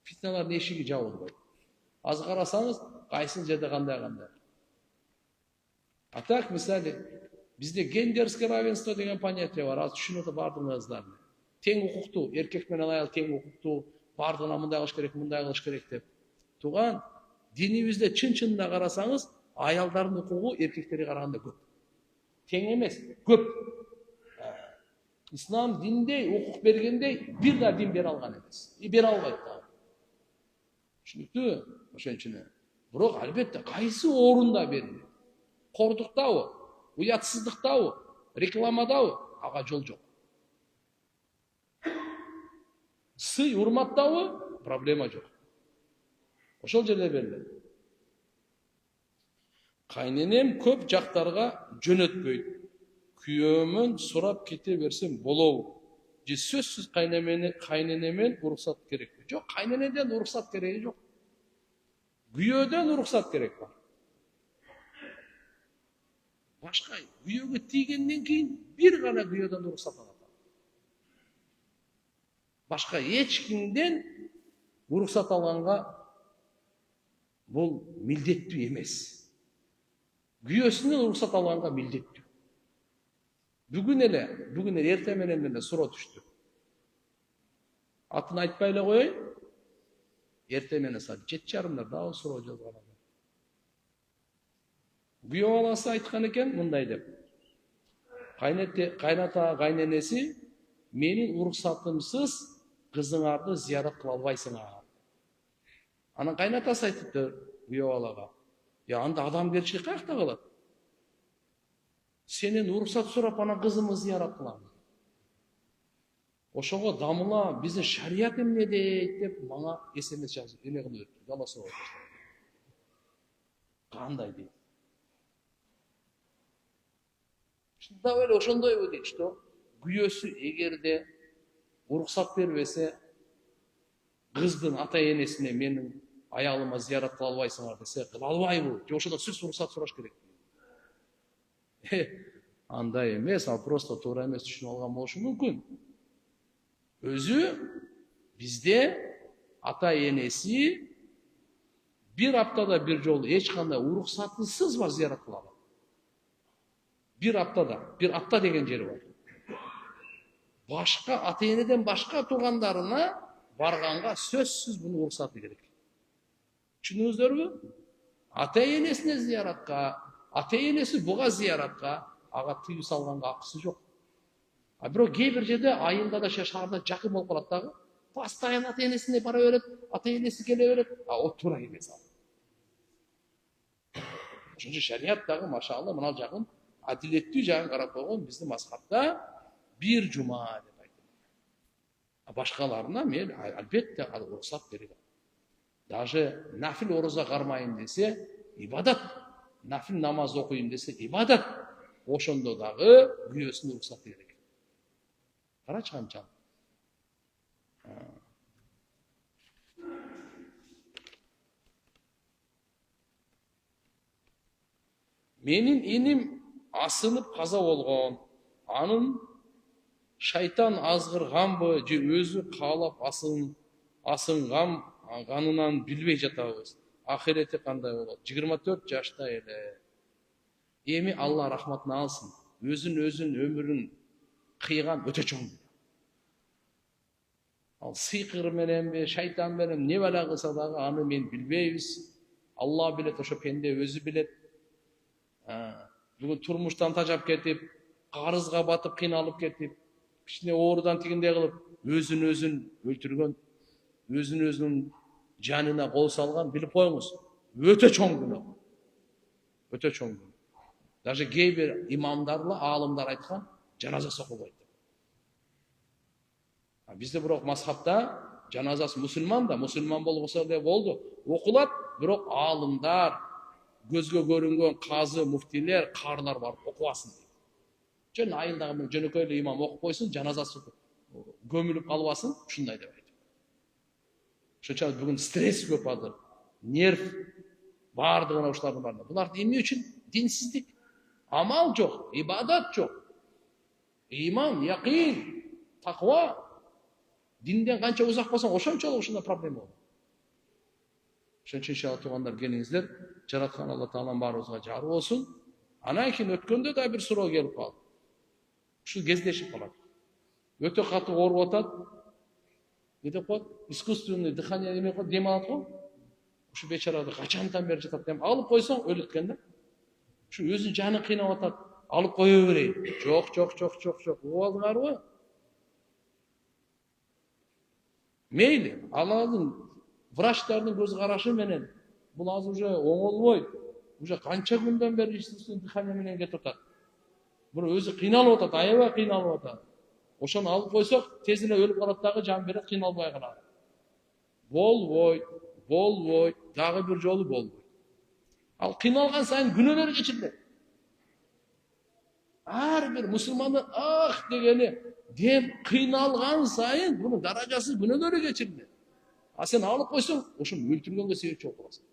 Фитналардын эшиги жабылбайт. Аз карасаңыз, кайсы жерде кандай. А так, мисалы, бизде гендерское равенство деген понятие бар, аз түшүнүп бардыңыздар. Тең укуктуу, эркек менен аял тең укуктуу, бардыгына мындай кылыш керек деп. Туган, динибизде чын-чынына карасаңыз, аялдардын укугу эркектерге караганда көп. Тең эмес, көп. Ислам диндей, укук бергендей, бир да дин бере алган эмес. Бере албайт да. Түшүнүктүү? Ошон үчүн. Бирок албетте кайсы орунда берилет? Кордуктабы, уятсыздыктабы, рекламадабы, ага жол жок. Сый, урматтабы, проблема жок. Ошол жерде берилет. Кайненем көп жактарга жөнөтпөйт. Күйөөмөн сурап кете берсем болобу? Же сөзсүз кайненемен уруксат керекпи? Жок, кайненеден уруксат кереги жок. Күйөөдөн уруксат керек бар. Башка күйөөгө тийгенден кийин бир гана күйөөдөн уруксат алат. Башка эч кимден уруксат алганга бул милдеттүү эмес. Күйөөсүнөн уруксат алганга милдеттүү. Бүгүн эле эрте менен эле суроо түштү. Атын айтпай эле коеюн. Эрте менен саат 7:30 дагы суроо жазган. Күйөө баласы айткан экен мындай деп. Кайната кайненеси менин уруксатымсыз кызыңарды зиярат кыла албайсыңар. Анан кайнатасы айтыптыр күйөө балага. Анда адамгерчилик каякта калат? Сенен уруксат сурап анан кызымды зиярат кыламын. Ошого дамыла биздин шарият эмне дейт деп мага SMS жазып, эме кылып өттү, жаласа болду. Кандай дейт? Шында эле ошондойбу дейт, что күйөөсү эгерде уруксат бербесе, кыздын ата-энесине менин аялыма зиярат кыла албайсыңар десе, кыла албайбы? Же ошондо сиз уруксат сураш керек? Андай эмес, ал просто туура эмес түшүнүп алган болушу мүмкүн. Өзү бизде ата-энеси Bir haftada bir жолу eç kандай уруксатысыз var ziyaret kılады. Bir haftada, bir hafta деген жери var. Başka ata-eneden başka tuğanlarına barganга сөзсүз bunu уруксаты керек. Түшүндүңүздөрбү? Ата-энесине зияратка, ата-энеси буга зияратка ага тыюу салганга акысы жок. А бирок кээ бир жерде айылда да шаарда жакын болуп калат дагы. Постоянно ата-энесине бара берет, ата-энеси келе берет, а о туура эмес ал. Ошончо шариаттагы машалла мына жагын адилеттүү жагын карап койгон биздин мазхабта bir жума деп айтылат. А башкаларына мен албетте уруксат берилет. Даже нафил ороза кармайын десе ибадат, нафил намаз окуйм десе ибадат. Ошондо дагы күйөөсүнө уруксат керек. Карачы канчалык. Менин иним асынып каза болгон. Анын шайтан азгырганбы же өзү каалап асынганынан билбей жатабыз. Ахирети кандай болот? 24 жашта эле. Эми Алла рахматына алсын. Өзүн өмүрүн кыйган өтө чоң. Ал сыйкыр мененби, шайтан менен не бала кылса дагы аны мен билбейбиз. Алла билет, ошо пенде өзү билет. Бүгүн турмуштан тажап кетип, карызга батып, кыйналып кетип, кичине оорудан тигиндей кылып, өзүн өлтүргөн, өзүнүн жанына кол салган, билип коюңуз. Өтө чоң күнөө. Өтө чоң күнөө. Даже кээ бир имамдарлар, аалымдар айткан, жаназасы окулбайт. Бизде бирок мазхабта жаназасы мусулман болгосо эле болду. Окулат, бирок аалымдар, көзгө көрүнгөн казы, муфтилер, карлар барып окубасын. Жөн айылдагы жөнөкөй эле имам окуп койсун, жаназасы көмүлүп калбасын, ушундай деп айтып. Ошончо бүгүн стресс көп азыр. Нерв бардыгына ушулардын баарына. Булар эмне үчүн? Динсиздик. Амал жок, ибадат жок. Иман, якин, таква. Динден канча узак болсоң, ошончолук ушундай проблема болот. Ошончо иншалла туугандар келиңиздер. Жараткан Алла Таалам баарыбызга жары болсун. Анан кийин өткөндө да бир суроо келип калды. Ушу кездешип калат. Өтө катуу ооруп атат. Не деп коет? Искусственный дыхание эме коет, дем алат го. Ушу бечарады качандан бери жатат дем. Алып койсоң өлөт экен да. Ушу өзүнүн жанын кыйнап атат. Алып кое берейин. Жок. Угуңарбы? Мейли, алардын врачтардын көз карашы менен бул азыр уже оңолбойт. Уже канча күндөн бери искусственный дыхание менен кетип атат. Бирок өзү кыйналып атат, аябай кыйналып атат. Ошону алып койсок, тез эле өлүп калат дагы, жан берет, кыйналбай калат. Болбойт, дагы бир жолу болбойт. Ал кыйналган сайын күнөөлөр кечирилет. Ар бир мусулмандын дегени дем кыйналган сайын бунун даражасы күнөөлөрү кечирилет. А сен алып койсоң, ошону өлтүргөнгө себепчи болуп каласың.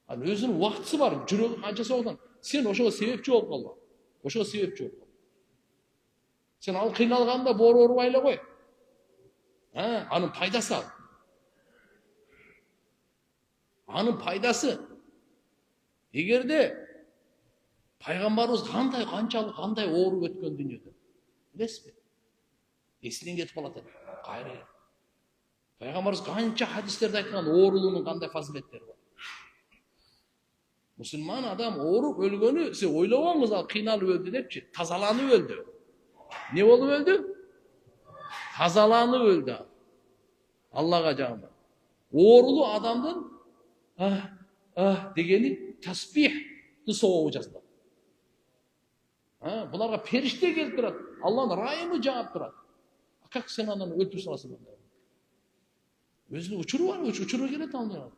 Ал өзүнүн убактысы бар, жүрөгү канчасы одан. Сен ошого себепчи болуп калба. Сен ал кыйналганда боору оорубай эле кой. Анын пайдасы ал. Анын пайдасы. Эгерде пайгамбарыбыз кандай ооруп өткөн дүйнөдө. Билесизби? Эсинен кетип калат эле. Кайра. Пайгамбарыбыз канча хадистерде айткан оорулуунун кандай фазилеттери бар. Мусулман адам ооруп өлгөнү, сиз ойлобоңуз ал кыйналып өлдү депчи, тазаланып өлдү. Не болуп өлдү? Тазаланып өлдү. Аллага жагымдан. Оорулуу адамдын дегени таспихти сообу жазылат. Буларга периште келип турат. Алланын райымы жаап турат. Как сен анан өлтүрүп саласың? Өзүнүн учуру бар, учуру келет алып.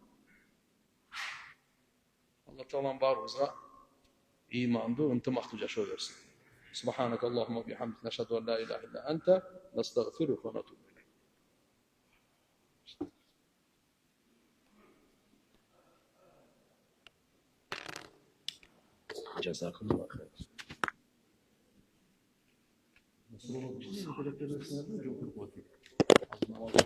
Алла Таалам баарыбызга иманды, ынтымактуу жашоо берсин. Субханака Аллахумма ва бихамдика нашхаду ан ла илаха илля анта настагфирука ва натубу илейк. Jazakumullah khair. Nasıl oldu?